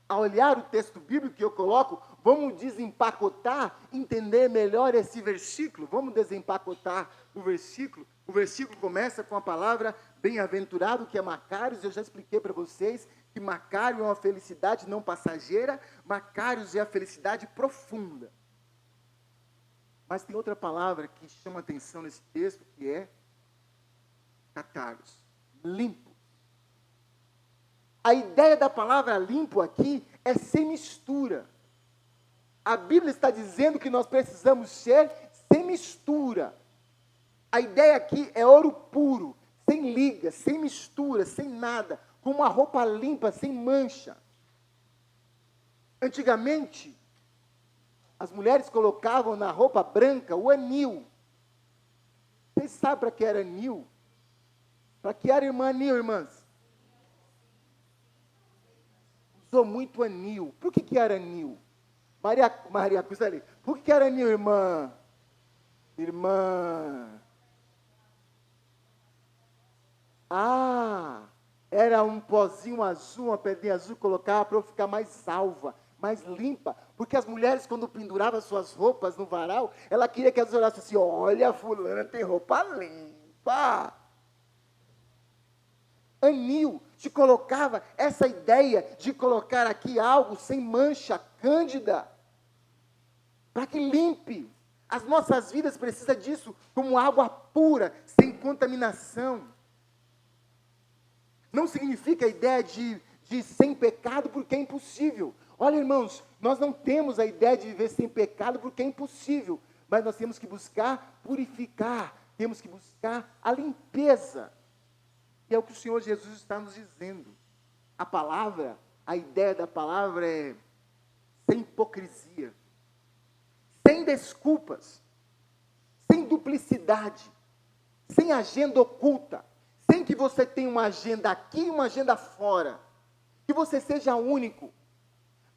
Ao olhar o texto bíblico que eu coloco, vamos desempacotar, entender melhor esse versículo. Vamos desempacotar o versículo. O versículo começa com a palavra bem-aventurado, que é Macários. Eu já expliquei para vocês que Macário é uma felicidade não passageira, Macários é a felicidade profunda. Mas tem outra palavra que chama atenção nesse texto, que é catários, limpo. A ideia da palavra limpo aqui é sem mistura. A Bíblia está dizendo que nós precisamos ser sem mistura. A ideia aqui é ouro puro, sem liga, sem mistura, sem nada, com uma roupa limpa, sem mancha. Antigamente, as mulheres colocavam na roupa branca o anil. Vocês sabem para que era anil? Para que era irmã anil, irmãs? Usou muito anil. Por que era anil? Maria Cruz ali. Por que era anil, irmã? Irmã. Era um pozinho azul, uma pedrinha azul, colocava para eu ficar mais salva, mais limpa. Porque as mulheres, quando penduravam suas roupas no varal, ela queria que elas olhassem assim, olha, fulana tem roupa limpa. Anil te colocava essa ideia de colocar aqui algo sem mancha, cândida, para que limpe. As nossas vidas precisam disso, como água pura, sem contaminação. Não significa a ideia de sem pecado, porque é impossível. Olha, irmãos, nós não temos a ideia de viver sem pecado, porque é impossível. Mas nós temos que buscar purificar, temos que buscar a limpeza. E é o que o Senhor Jesus está nos dizendo. A palavra, a ideia da palavra é sem hipocrisia, sem desculpas, sem duplicidade, sem agenda oculta, sem que você tenha uma agenda aqui e uma agenda fora, que você seja único.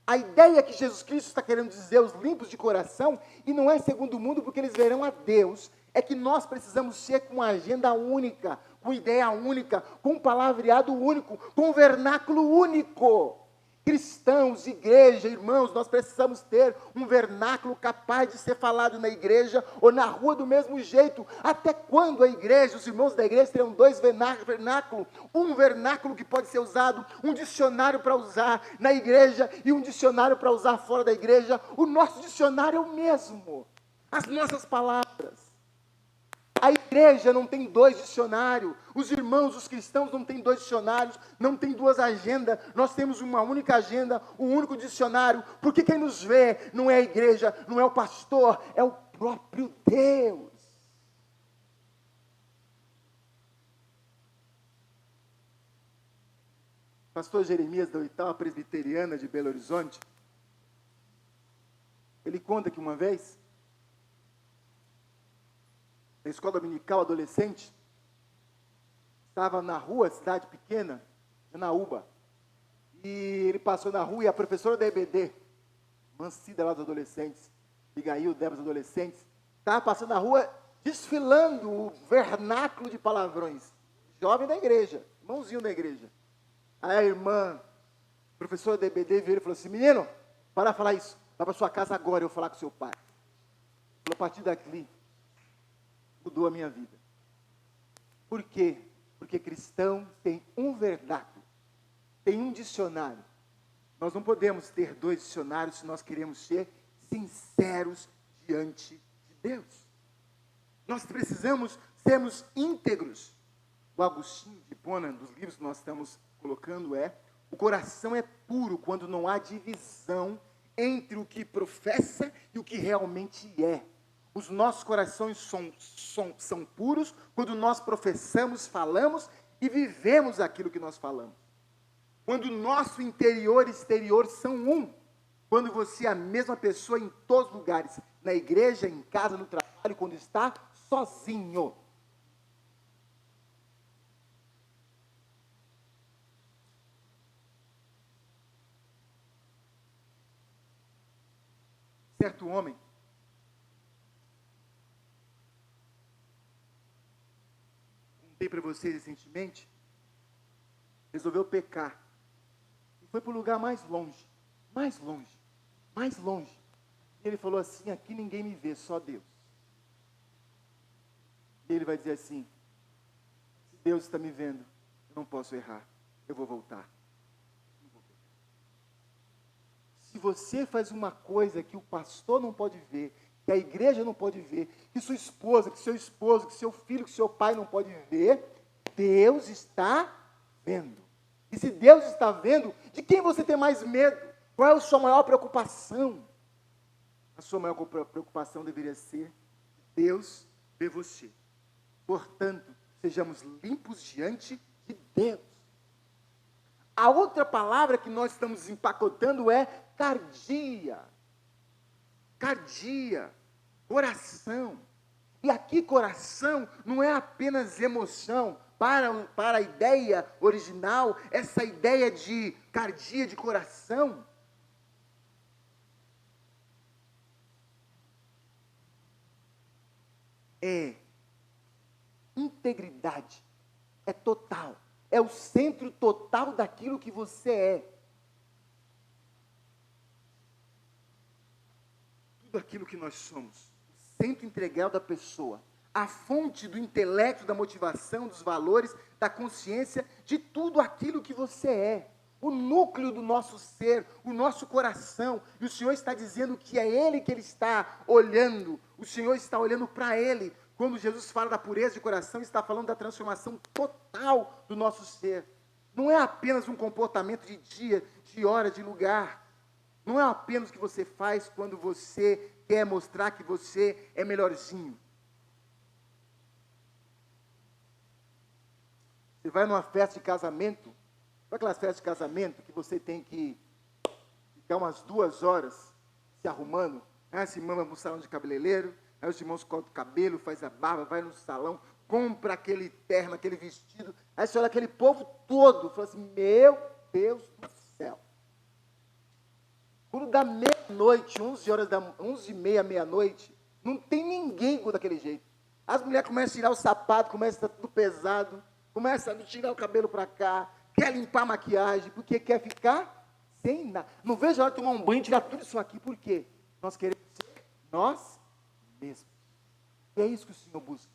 A ideia que Jesus Cristo está querendo dizer, os limpos de coração, e não é segundo o mundo, porque eles verão a Deus, é que nós precisamos ser com uma agenda única, com ideia única, com um palavreado único, com um vernáculo único. Cristãos, igreja, irmãos, nós precisamos ter um vernáculo capaz de ser falado na igreja ou na rua do mesmo jeito. Até quando a igreja, os irmãos da igreja terão dois vernáculos? Um vernáculo que pode ser usado, um dicionário para usar na igreja e um dicionário para usar fora da igreja. O nosso dicionário é o mesmo. As nossas palavras. A igreja não tem dois dicionários, os irmãos, os cristãos não têm dois dicionários, não tem duas agendas, nós temos uma única agenda, um único dicionário, porque quem nos vê não é a igreja, não é o pastor, é o próprio Deus. pastor Jeremias, da 8ª Presbiteriana de Belo Horizonte, ele conta que uma vez, na escola dominical adolescente, estava na rua, cidade pequena, Janaúba, e ele passou na rua e a professora da EBD, Mancida lá dos adolescentes, Abigail, Débora dos adolescentes, estava passando na rua desfilando o vernáculo de palavrões. Jovem da igreja, irmãozinho da igreja. Aí a irmã, professora da EBD, veio e falou assim: menino, para falar isso, vai para sua casa agora, eu vou falar com seu pai. Falou, a partir daqui, mudou a minha vida. Por quê? Porque cristão tem um vernáculo, tem um dicionário. Nós não podemos ter 2 dicionários se nós queremos ser sinceros diante de Deus. Nós precisamos sermos íntegros. O Agostinho de Hipona, dos livros que nós estamos colocando, o coração é puro quando não há divisão entre o que professa e o que realmente é. Os nossos corações são puros quando nós professamos, falamos e vivemos aquilo que nós falamos. Quando o nosso interior e exterior são um. Quando você é a mesma pessoa em todos os lugares. Na igreja, em casa, no trabalho, quando está sozinho. Certo homem, contei para vocês recentemente, resolveu pecar. E foi para o lugar mais longe. E ele falou assim: aqui ninguém me vê, só Deus. E ele vai dizer assim: se Deus está me vendo, eu não posso errar, eu vou voltar. Se você faz uma coisa que o pastor não pode ver, que a igreja não pode ver, que sua esposa, que seu esposo, que seu filho, que seu pai não pode ver, Deus está vendo. E se Deus está vendo, de quem você tem mais medo? Qual é a sua maior preocupação? A sua maior preocupação deveria ser: Deus vê você. Portanto, sejamos limpos diante de Deus. A outra palavra que nós estamos empacotando é cardia. Cardia, coração. E aqui coração não é apenas emoção. Para a ideia original, essa ideia de cardia, de coração, é integridade, é total, é o centro total daquilo que você é. Tudo aquilo que nós somos, o centro integral da pessoa, a fonte do intelecto, da motivação, dos valores, da consciência, de tudo aquilo que você é. O núcleo do nosso ser, o nosso coração. E o Senhor está dizendo que é Ele que Ele está olhando. O Senhor está olhando para Ele. Quando Jesus fala da pureza de coração, está falando da transformação total do nosso ser. Não é apenas um comportamento de dia, de hora, de lugar. Não é apenas o que você faz quando você quer mostrar que você é melhorzinho. Você vai numa festa de casamento, sabe aquelas festas de casamento que você tem que ficar umas 2 horas se arrumando? Aí essa irmã vai para o salão de cabeleireiro, aí os irmãos cortam o cabelo, faz a barba, vai no salão, compra aquele terno, aquele vestido, aí você olha aquele povo todo, fala assim: meu Deus do céu. Quando dá meia-noite, 11h30, meia-noite, não tem ninguém com daquele jeito. As mulheres começam a tirar o sapato, começam a estar tudo pesado, começa a tirar o cabelo para cá, quer limpar a maquiagem, porque quer ficar sem nada. Não vejo a hora de tomar um banho e tirar tudo isso aqui, por quê? Nós queremos ser nós mesmos. E é isso que o Senhor busca.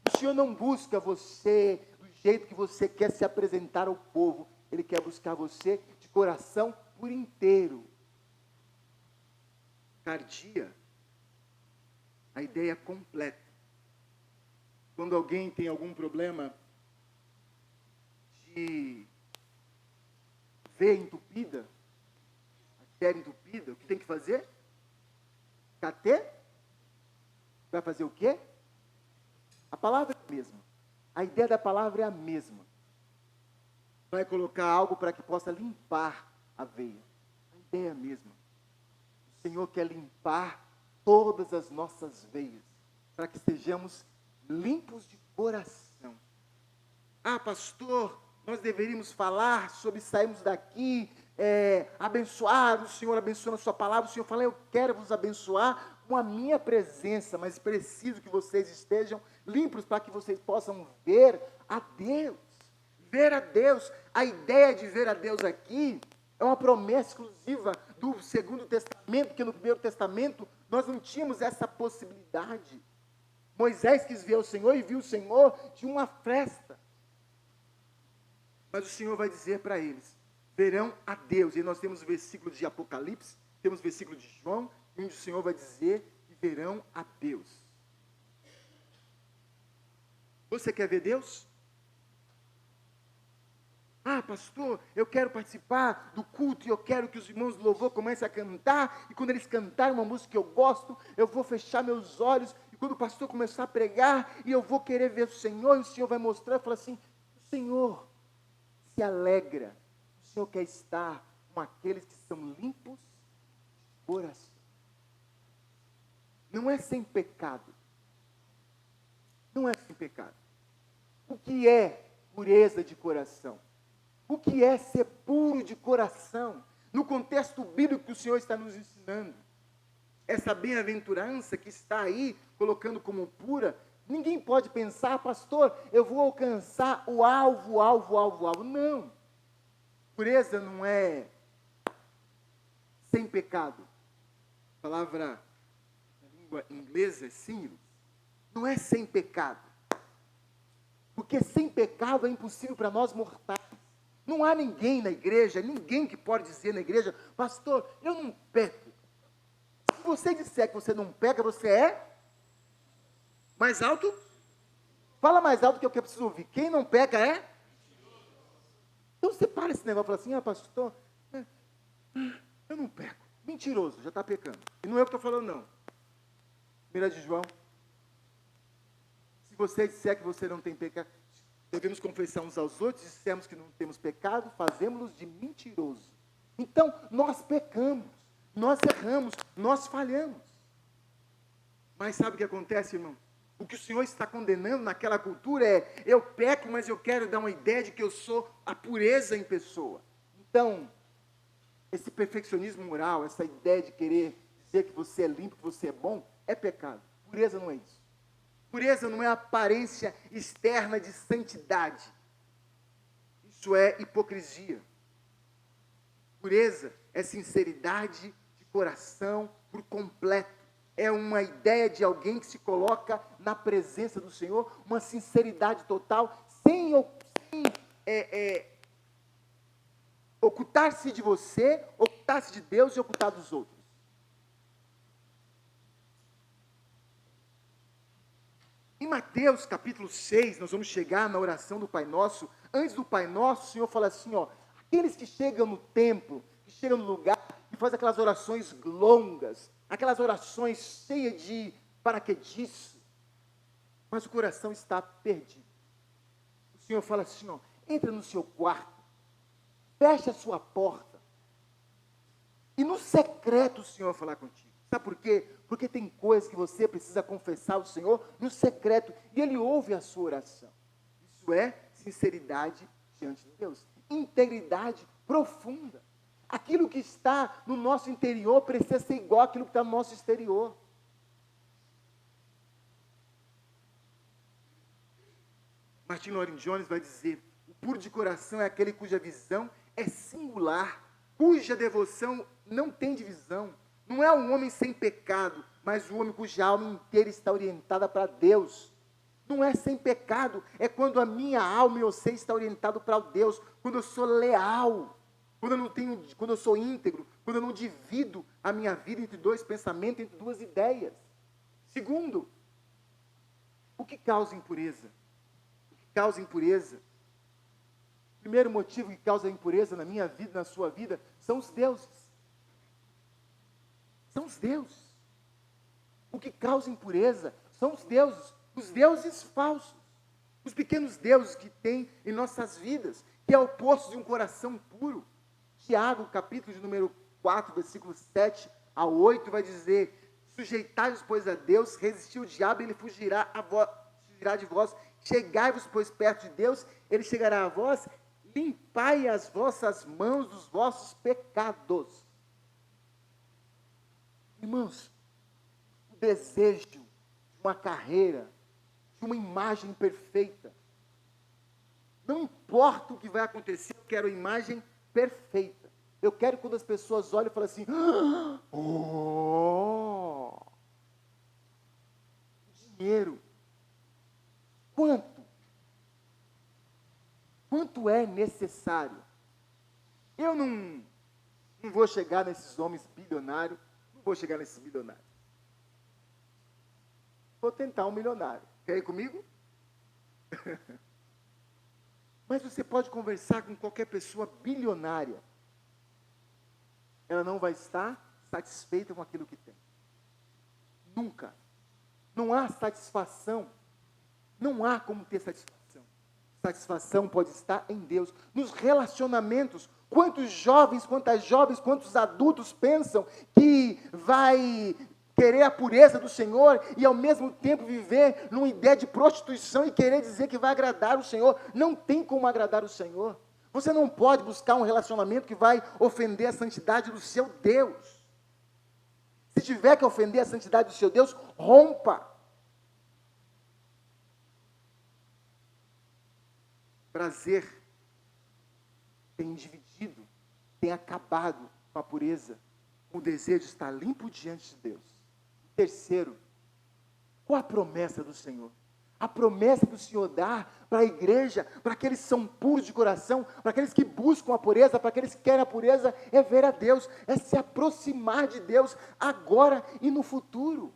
O Senhor não busca você do jeito que você quer se apresentar ao povo. Ele quer buscar você de coração por inteiro. Cardia, a ideia completa. Quando alguém tem algum problema de veia entupida, artéria entupida, o que tem que fazer? Catê? Vai fazer o quê? A palavra é a mesma. A ideia da palavra é a mesma. vai colocar algo para que possa limpar a veia. A ideia é a mesma. O Senhor quer limpar todas as nossas veias, para que sejamos limpos de coração. Ah, pastor, nós deveríamos falar sobre sairmos daqui, abençoar, o Senhor abençoando a sua palavra. O Senhor fala, eu quero vos abençoar com a minha presença, mas preciso que vocês estejam limpos para que vocês possam ver a Deus. Ver a Deus. A ideia de ver a Deus aqui é uma promessa exclusiva do Segundo Testamento, porque no Primeiro Testamento nós não tínhamos essa possibilidade. Moisés quis ver o Senhor e viu o Senhor de uma fresta. Mas o Senhor vai dizer para eles, verão a Deus. E nós temos o versículo de Apocalipse, temos o versículo de João, onde o Senhor vai dizer que verão a Deus. Você quer ver Deus? Ah, pastor, eu quero participar do culto e eu quero que os irmãos do louvor comecem a cantar. E quando eles cantarem uma música que eu gosto, eu vou fechar meus olhos. E quando o pastor começar a pregar, e eu vou querer ver o Senhor, e o Senhor vai mostrar e falar assim, o Senhor se alegra. O Senhor quer estar com aqueles que são limpos de coração. Não é sem pecado. Não é sem pecado. O que é pureza de coração? O que é ser puro de coração? No contexto bíblico que o Senhor está nos ensinando. Essa bem-aventurança que está aí, colocando como pura, ninguém pode pensar, pastor, eu vou alcançar o alvo. Não. Pureza não é sem pecado. A palavra na língua inglesa é singular. Não é sem pecado. Porque sem pecado é impossível para nós mortais. Não há ninguém na igreja, ninguém que pode dizer na igreja, pastor, eu não peco. Se você disser que você não peca, você é mais alto? Fala mais alto que eu preciso ouvir. Quem não peca é? Então você para esse negócio e fala assim, pastor, eu não peco. Mentiroso, já está pecando. E não é eu que estou falando, não. 1 de João. Se você disser que você não tem pecado, devemos confessar uns aos outros, se dissermos que não temos pecado, fazemos-los de mentiroso. Então, nós pecamos, nós erramos, nós falhamos. Mas sabe o que acontece, irmão? O que o Senhor está condenando naquela cultura é, eu peco, mas eu quero dar uma ideia de que eu sou a pureza em pessoa. Então, esse perfeccionismo moral, essa ideia de querer dizer que você é limpo, que você é bom, é pecado. Pureza não é isso. Pureza não é aparência externa de santidade. Isso é hipocrisia. Pureza é sinceridade de coração por completo. É uma ideia de alguém que se coloca na presença do Senhor, uma sinceridade total, sem ocultar-se de você, ocultar-se de Deus e ocultar dos outros. Em Mateus capítulo 6, nós vamos chegar na oração do Pai Nosso. Antes do Pai Nosso, o Senhor fala assim, aqueles que chegam no templo, que chegam no lugar, e fazem aquelas orações longas, aquelas orações cheias de paraquedice, mas o coração está perdido. O Senhor fala assim, entra no seu quarto, fecha a sua porta, e no secreto o Senhor vai falar contigo. Sabe por quê? Porque tem coisas que você precisa confessar ao Senhor no secreto, e Ele ouve a sua oração. Isso é sinceridade diante de Deus. Integridade profunda. Aquilo que está no nosso interior precisa ser igual àquilo que está no nosso exterior. Martin Lloyd-Jones vai dizer, o puro de coração é aquele cuja visão é singular, cuja devoção não tem divisão. Não é um homem sem pecado, mas um homem cuja alma inteira está orientada para Deus. Não é sem pecado, é quando a minha alma e você está orientado para Deus, quando eu sou leal, quando eu sou íntegro, quando eu não divido a minha vida entre dois pensamentos, entre duas ideias. Segundo, o que causa impureza? O que causa impureza? O primeiro motivo que causa impureza na minha vida, na sua vida, são os deuses. São os deuses. O que causa impureza são os deuses falsos, os pequenos deuses que tem em nossas vidas, que é o oposto de um coração puro. Tiago, capítulo de número 4, versículos 7 a 8, vai dizer: sujeitai-vos, pois, a Deus, resistiu o diabo, ele fugirá de vós. Chegai-vos, pois, perto de Deus, ele chegará a vós. Limpai as vossas mãos dos vossos pecados. Irmãos, o desejo de uma carreira, de uma imagem perfeita, não importa o que vai acontecer, eu quero a imagem perfeita. Eu quero que quando as pessoas olhem e falem assim: oh, dinheiro. Quanto é necessário? Eu não vou chegar nesses homens bilionários, não vou chegar nesses bilionários. Vou tentar um milionário. Quer ir comigo? Mas você pode conversar com qualquer pessoa bilionária. Ela não vai estar satisfeita com aquilo que tem. Nunca. Não há satisfação. Não há como ter satisfação. Satisfação pode estar em Deus. Nos relacionamentos, quantos jovens, quantas jovens, quantos adultos pensam que vai querer a pureza do Senhor e ao mesmo tempo viver numa ideia de prostituição e querer dizer que vai agradar o Senhor? Não tem como agradar o Senhor. Você não pode buscar um relacionamento que vai ofender a santidade do seu Deus. Se tiver que ofender a santidade do seu Deus, rompa. Prazer tem dividido, tem acabado com a pureza. O desejo está limpo diante de Deus. Terceiro, qual a promessa do Senhor? A promessa que o Senhor dá para a igreja, para aqueles que são puros de coração, para aqueles que buscam a pureza, para aqueles que querem a pureza, é ver a Deus, é se aproximar de Deus agora e no futuro.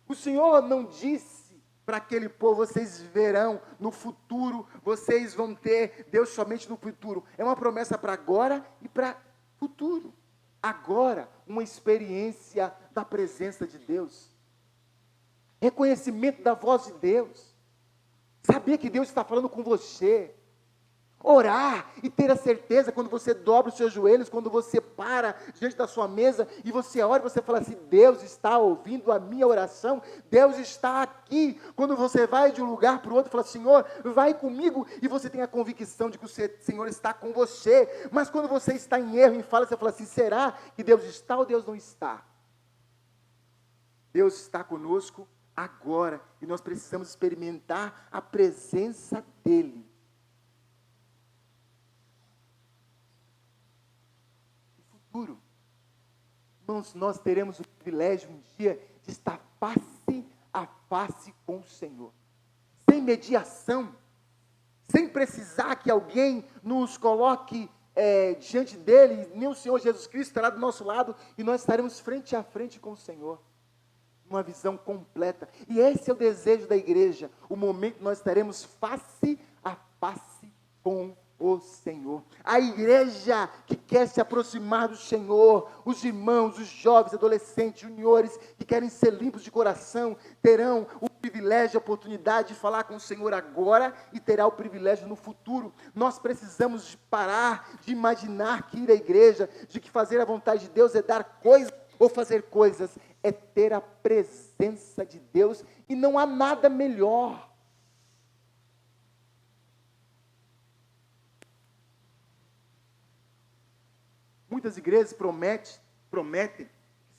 O Senhor não disse para aquele povo: vocês verão no futuro, vocês vão ter Deus somente no futuro. É uma promessa para agora e para futuro. Agora, uma experiência da presença de Deus. Reconhecimento da voz de Deus. Saber que Deus está falando com você. Orar e ter a certeza quando você dobra os seus joelhos, quando você para diante da sua mesa e você ora e você fala assim: Deus está ouvindo a minha oração, Deus está aqui. Quando você vai de um lugar para o outro e fala: Senhor, vai comigo, e você tem a convicção de que o Senhor está com você. Mas quando você está em erro, em fala, você fala assim: será que Deus está ou Deus não está? Deus está conosco agora e nós precisamos experimentar a presença dEle. Irmãos, nós teremos o privilégio um dia de estar face a face com o Senhor, sem mediação, sem precisar que alguém nos coloque diante dele, nem o Senhor Jesus Cristo estará do nosso lado, e nós estaremos frente a frente com o Senhor, uma visão completa. E esse é o desejo da igreja, o momento que nós estaremos face a face com o Senhor. A igreja que quer se aproximar do Senhor, os irmãos, os jovens, adolescentes, juniores, que querem ser limpos de coração, terão o privilégio, a oportunidade de falar com o Senhor agora e terá o privilégio no futuro. Nós precisamos de parar de imaginar que ir à igreja, de que fazer a vontade de Deus é dar coisas ou fazer coisas, é ter a presença de Deus, e não há nada melhor. Muitas igrejas prometem,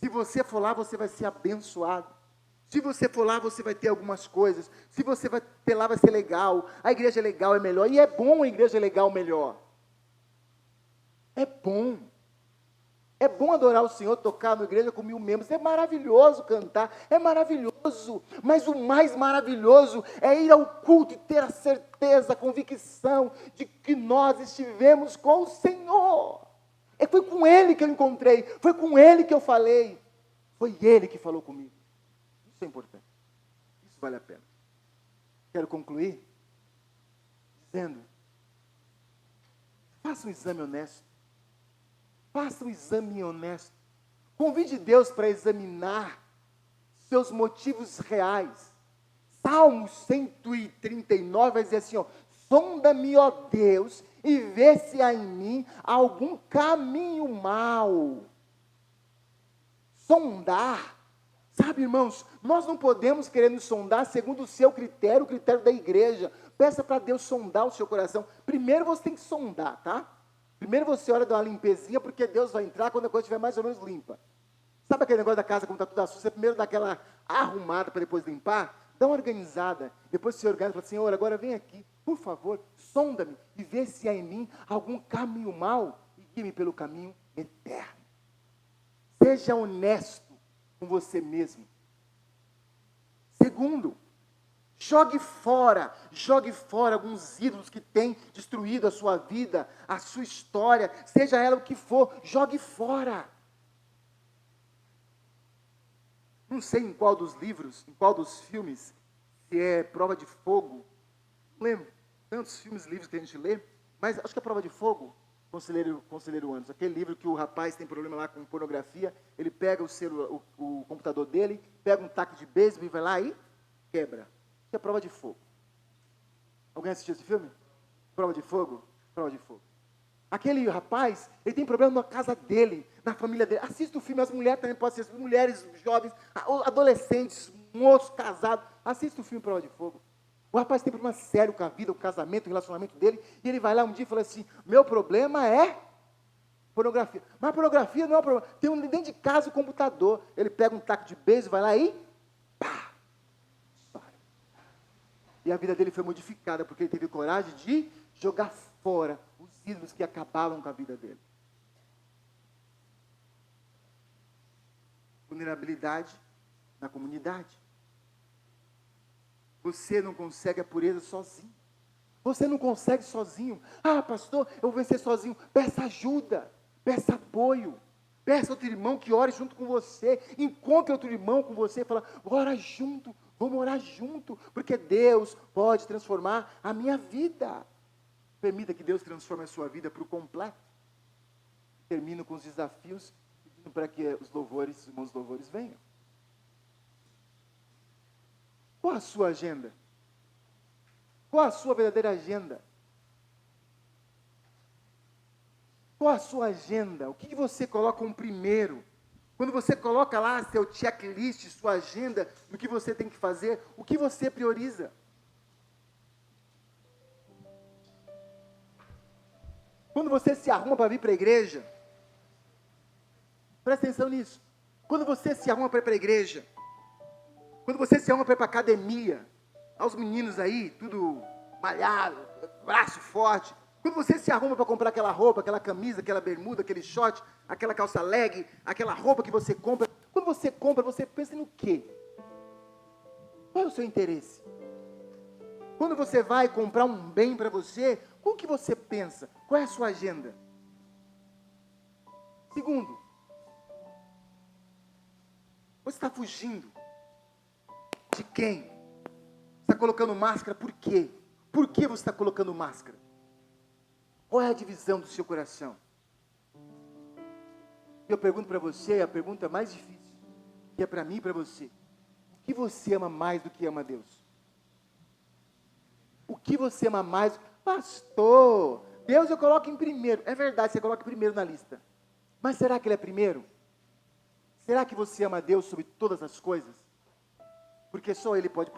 se você for lá, você vai ser abençoado. Se você for lá, você vai ter algumas coisas. Se você vai ter lá, vai ser legal. A igreja é legal, é melhor. E é bom a igreja legal, melhor. É bom. É bom adorar o Senhor, tocar na igreja com 1000 membros. É maravilhoso cantar, é maravilhoso. Mas o mais maravilhoso é ir ao culto e ter a certeza, a convicção de que nós estivemos com o Senhor. Foi com Ele que eu encontrei, foi com Ele que eu falei, foi Ele que falou comigo. Isso é importante, isso vale a pena. Quero concluir dizendo: faça um exame honesto, faça um exame honesto, convide Deus para examinar seus motivos reais. Salmo 139 vai dizer assim, Sonda-me, ó Deus, e vê se há em mim algum caminho mau. Sondar. Sabe, irmãos, nós não podemos querer nos sondar segundo o seu critério, o critério da igreja. Peça para Deus sondar o seu coração. Primeiro você tem que sondar, tá? Primeiro você olha, dá uma limpezinha, porque Deus vai entrar quando a coisa estiver mais ou menos limpa. Sabe aquele negócio da casa como está tudo sujo? Você primeiro dá aquela arrumada para depois limpar? Dá uma organizada. Depois você organiza e fala, Senhor, agora vem aqui, por favor, sonda-me e vê se há em mim algum caminho mau e guie-me pelo caminho eterno. Seja honesto com você mesmo. Segundo, jogue fora alguns ídolos que têm destruído a sua vida, a sua história, seja ela o que for, jogue fora. Não sei em qual dos livros, em qual dos filmes, se é Prova de Fogo, não lembro, tantos filmes, livros que a gente lê, mas acho que é Prova de Fogo, Conselheiro Anderson, aquele livro que o rapaz tem problema lá com pornografia, ele pega o computador dele, pega um taco de beisebol e vai lá e quebra. Isso é Prova de Fogo. Alguém assistiu esse filme? Prova de Fogo? Prova de Fogo. Aquele rapaz, ele tem problema na casa dele, na família dele. Assista o filme, as mulheres também podem assistir, mulheres jovens, adolescentes, moços, casados. Assista o filme Prova de Fogo. O rapaz tem problema sério com a vida, o casamento, o relacionamento dele, e ele vai lá um dia e fala assim, meu problema é pornografia. Mas pornografia não é um problema. Tem dentro de casa o computador. Ele pega um taco de beijo, vai lá e pá! E a vida dele foi modificada, porque ele teve coragem de jogar fora os ídolos que acabavam com a vida dele. Vulnerabilidade na comunidade. Você não consegue a pureza sozinho. Você não consegue sozinho. Ah, pastor, eu vou vencer sozinho. Peça ajuda, peça apoio. Peça outro irmão que ore junto com você. Encontre outro irmão com você e fala, ora junto, vamos orar junto, porque Deus pode transformar a minha vida. Permita que Deus transforme a sua vida para o completo. Termino com os desafios, pedindo para que os irmãos louvores venham. Qual a sua agenda? Qual a sua verdadeira agenda? Qual a sua agenda? O que você coloca como primeiro? Quando você coloca lá seu checklist, sua agenda, do que você tem que fazer, o que você prioriza? Quando você se arruma para vir para a igreja, presta atenção nisso. Quando você se arruma para ir para a igreja, quando você se arruma para ir para a academia, aos meninos aí, tudo malhado, braço forte. Quando você se arruma para comprar aquela roupa, aquela camisa, aquela bermuda, aquele short, aquela calça leg, aquela roupa que você compra. Quando você compra, você pensa no quê? Qual é o seu interesse? Quando você vai comprar um bem para você, o que você pensa? Qual é a sua agenda? Segundo, você está fugindo de quem? Está colocando máscara por quê? Por que você está colocando máscara? Qual é a divisão do seu coração? Eu pergunto para você, a pergunta mais difícil, que é para mim e para você. O que você ama mais do que ama Deus? O que você ama mais? Pastor, Deus eu coloco em primeiro. É verdade, você coloca em primeiro na lista. Mas será que Ele é primeiro? Será que você ama Deus sobre todas as coisas? Porque só Ele pode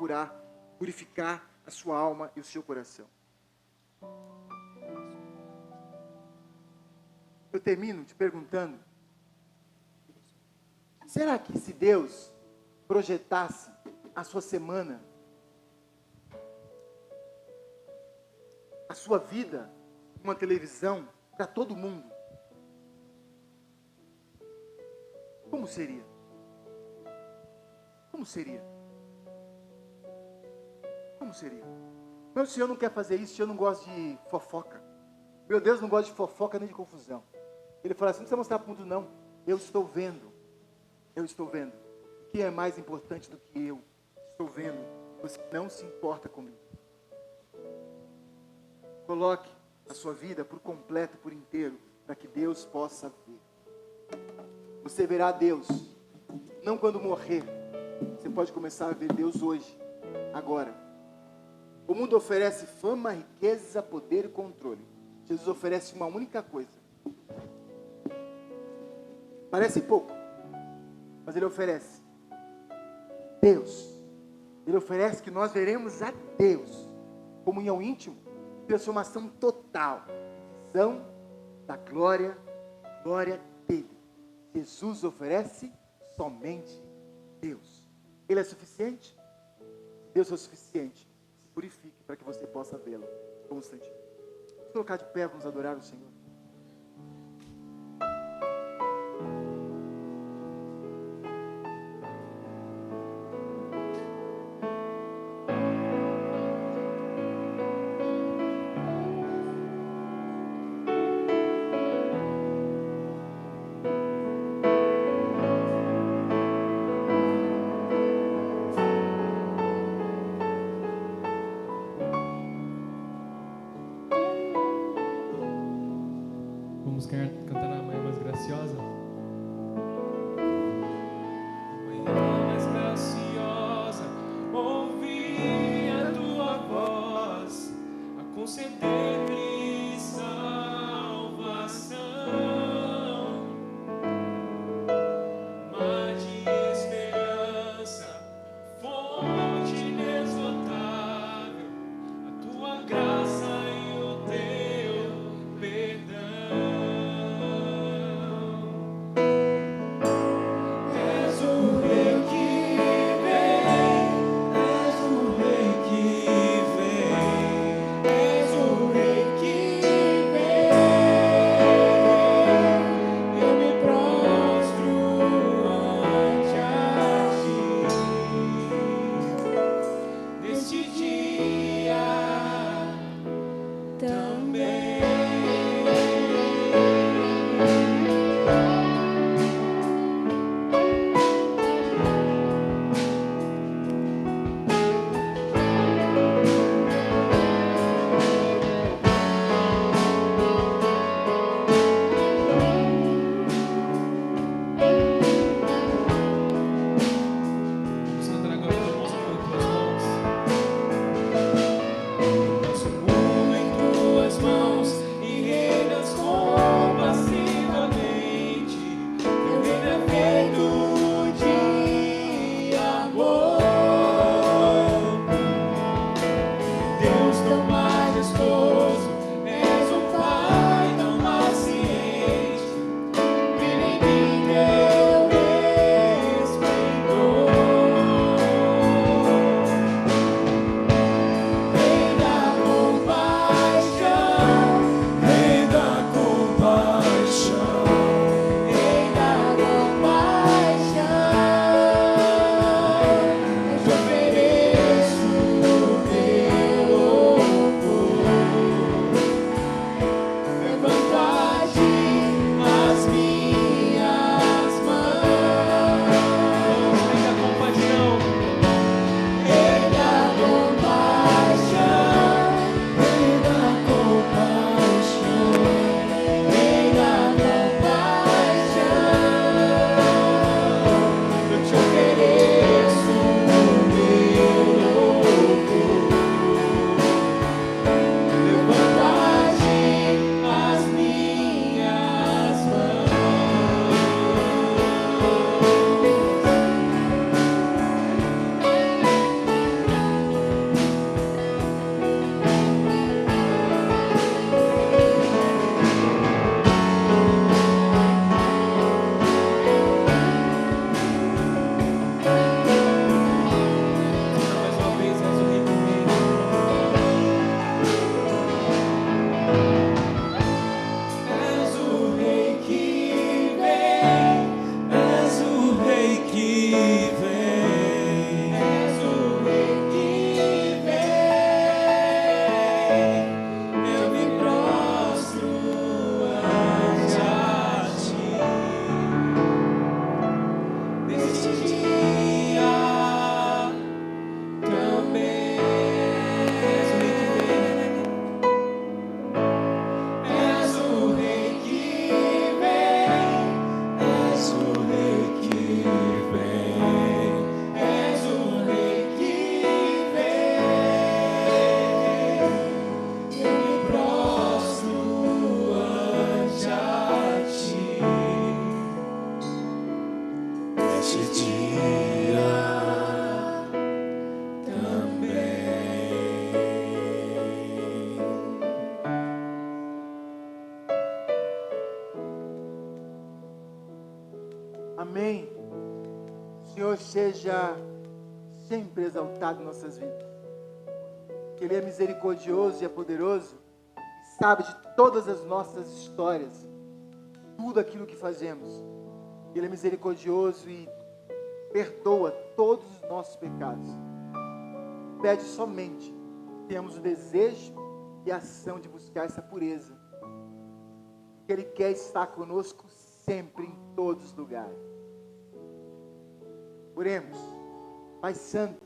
purificar a sua alma e o seu coração. Eu termino te perguntando, será que se Deus projetasse a sua semana, a sua vida, uma televisão para todo mundo, como seria? Como seria? Como seria? Meu Senhor não quer fazer isso, o Senhor não gosta de fofoca. Meu Deus não gosta de fofoca nem de confusão. Ele fala assim, não precisa mostrar para o mundo não. Eu estou vendo. Eu estou vendo. O que é mais importante do que eu? Estou vendo. Você não se importa comigo. Coloque a sua vida por completo, por inteiro, para que Deus possa ver. Você verá Deus, não quando morrer. Você pode começar a ver Deus hoje, agora. O mundo oferece fama, riqueza, poder e controle. Jesus oferece uma única coisa. Parece pouco, mas Ele oferece Deus. Ele oferece que nós veremos a Deus. Comunhão íntima, transformação total. Visão da glória dele. Jesus oferece somente Deus. Ele é suficiente? Deus é o suficiente. Se purifique para que você possa vê-lo constantemente. Vamos colocar de pé, vamos adorar o Senhor.
Vamos cantar a manhã mais graciosa? Manhã mais graciosa, ouvi a tua voz, a conceder-me salvação. Mar de esperança, fonte inesgotável, a tua graça e o teu perdão. És o Rei que vem, és o Rei que vem, és o Rei que vem. Eu me prostro ante a ti neste dia também. Vamos cantar agora com a música em tuas mãos. Nosso mundo em tuas mãos e reinas compassivamente. Teu reino é feito de amor. Deus tão majestoso, és um Pai tão paciente. Brilha em mim teu esplendor. Rei da compaixão, Rei da compaixão, Rei da compaixão. Eu te ofereço o meu louvor. Levanto a ti as minhas mãos. Rei da compaixão, Rei da compaixão, Rei da compaixão, Rei da compaixão. Eu te ofereço o meu louvor. Levanto a ti as minhas mãos. Mais uma vez, és o Rei que vem. És o Rei que vem, és o Rei que vem, és o Rei que vem. Eu me prostro ante a ti neste dia também. És o Rei que vem. És o Rei que vem, és o Rei que vem, és o Rei que vem. neste dia também.
Amém. O Senhor seja sempre exaltado em nossas vidas. Que Ele é misericordioso e é poderoso, e sabe de todas as nossas histórias, tudo aquilo que fazemos. Ele é misericordioso e perdoa todos os nossos pecados. Pede somente que tenhamos o desejo e a ação de buscar essa pureza. Que Ele quer estar conosco sempre, em todos os lugares. Oremos. Pai Santo,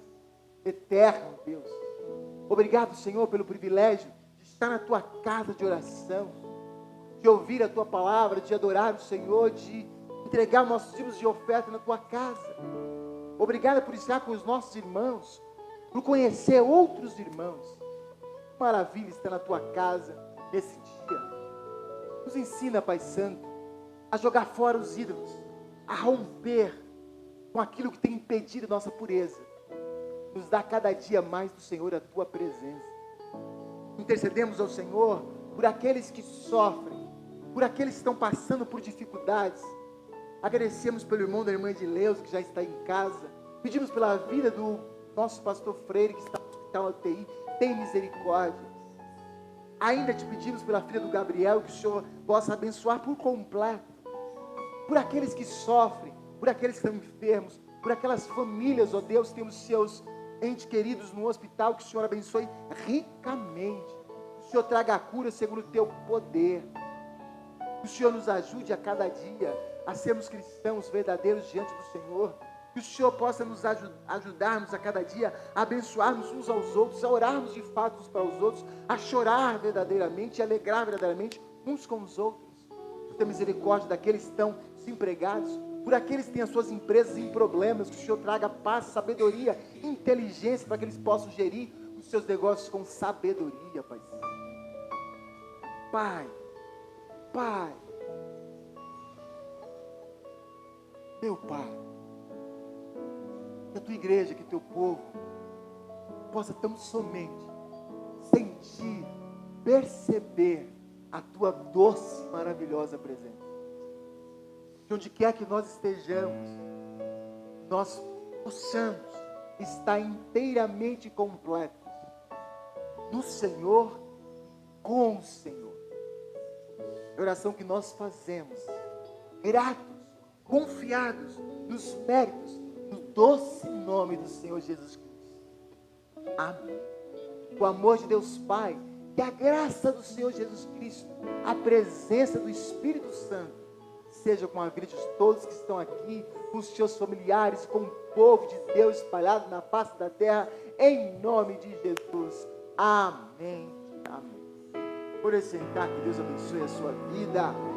eterno Deus, obrigado, Senhor, pelo privilégio de estar na Tua casa de oração, de ouvir a Tua palavra, de adorar o Senhor, de entregar nossos dízimos de oferta na Tua casa. Obrigado por estar com os nossos irmãos, por conhecer outros irmãos. Maravilha estar na Tua casa nesse dia. Nos ensina, Pai Santo, a jogar fora os ídolos, a romper com aquilo que tem impedido nossa pureza. Nos dá cada dia mais do Senhor a Tua presença. Intercedemos ao Senhor por aqueles que sofrem, por aqueles que estão passando por dificuldades. Agradecemos pelo irmão da irmã Edileuza, que já está em casa. Pedimos pela vida do nosso pastor Freire, que está no hospital UTI. Tem misericórdia. Ainda te pedimos pela filha do Gabriel, que o Senhor possa abençoar por completo. Por aqueles que sofrem, por aqueles que estão enfermos, por aquelas famílias, ó Deus, que temos seus entes queridos no hospital, que o Senhor abençoe ricamente. Que o Senhor traga a cura segundo o Teu poder. Que o Senhor nos ajude a cada dia a sermos cristãos verdadeiros diante do Senhor. Que o Senhor possa nos ajudarmos a cada dia a abençoarmos uns aos outros, a orarmos de fato uns para os outros, a chorar verdadeiramente, a alegrar verdadeiramente uns com os outros. Tenha misericórdia daqueles que estão desempregados, por aqueles que têm as suas empresas em problemas, que o Senhor traga paz, sabedoria, inteligência para que eles possam gerir os seus negócios com sabedoria, Pai. Pai, meu Pai, que a Tua igreja, que o Teu povo possa tão somente sentir, perceber a Tua doce, maravilhosa presença. Que onde quer que nós estejamos, nós possamos estar inteiramente completos no Senhor, com o Senhor. É a oração que nós fazemos, gratos, confiados nos méritos, no doce nome do Senhor Jesus Cristo. Amém. O amor de Deus Pai, que a graça do Senhor Jesus Cristo, a presença do Espírito Santo, seja com a vida de todos que estão aqui, com os seus familiares, com o povo de Deus espalhado na face da terra, em nome de Jesus. Amém. Amém. Por sentar, que Deus abençoe a sua vida.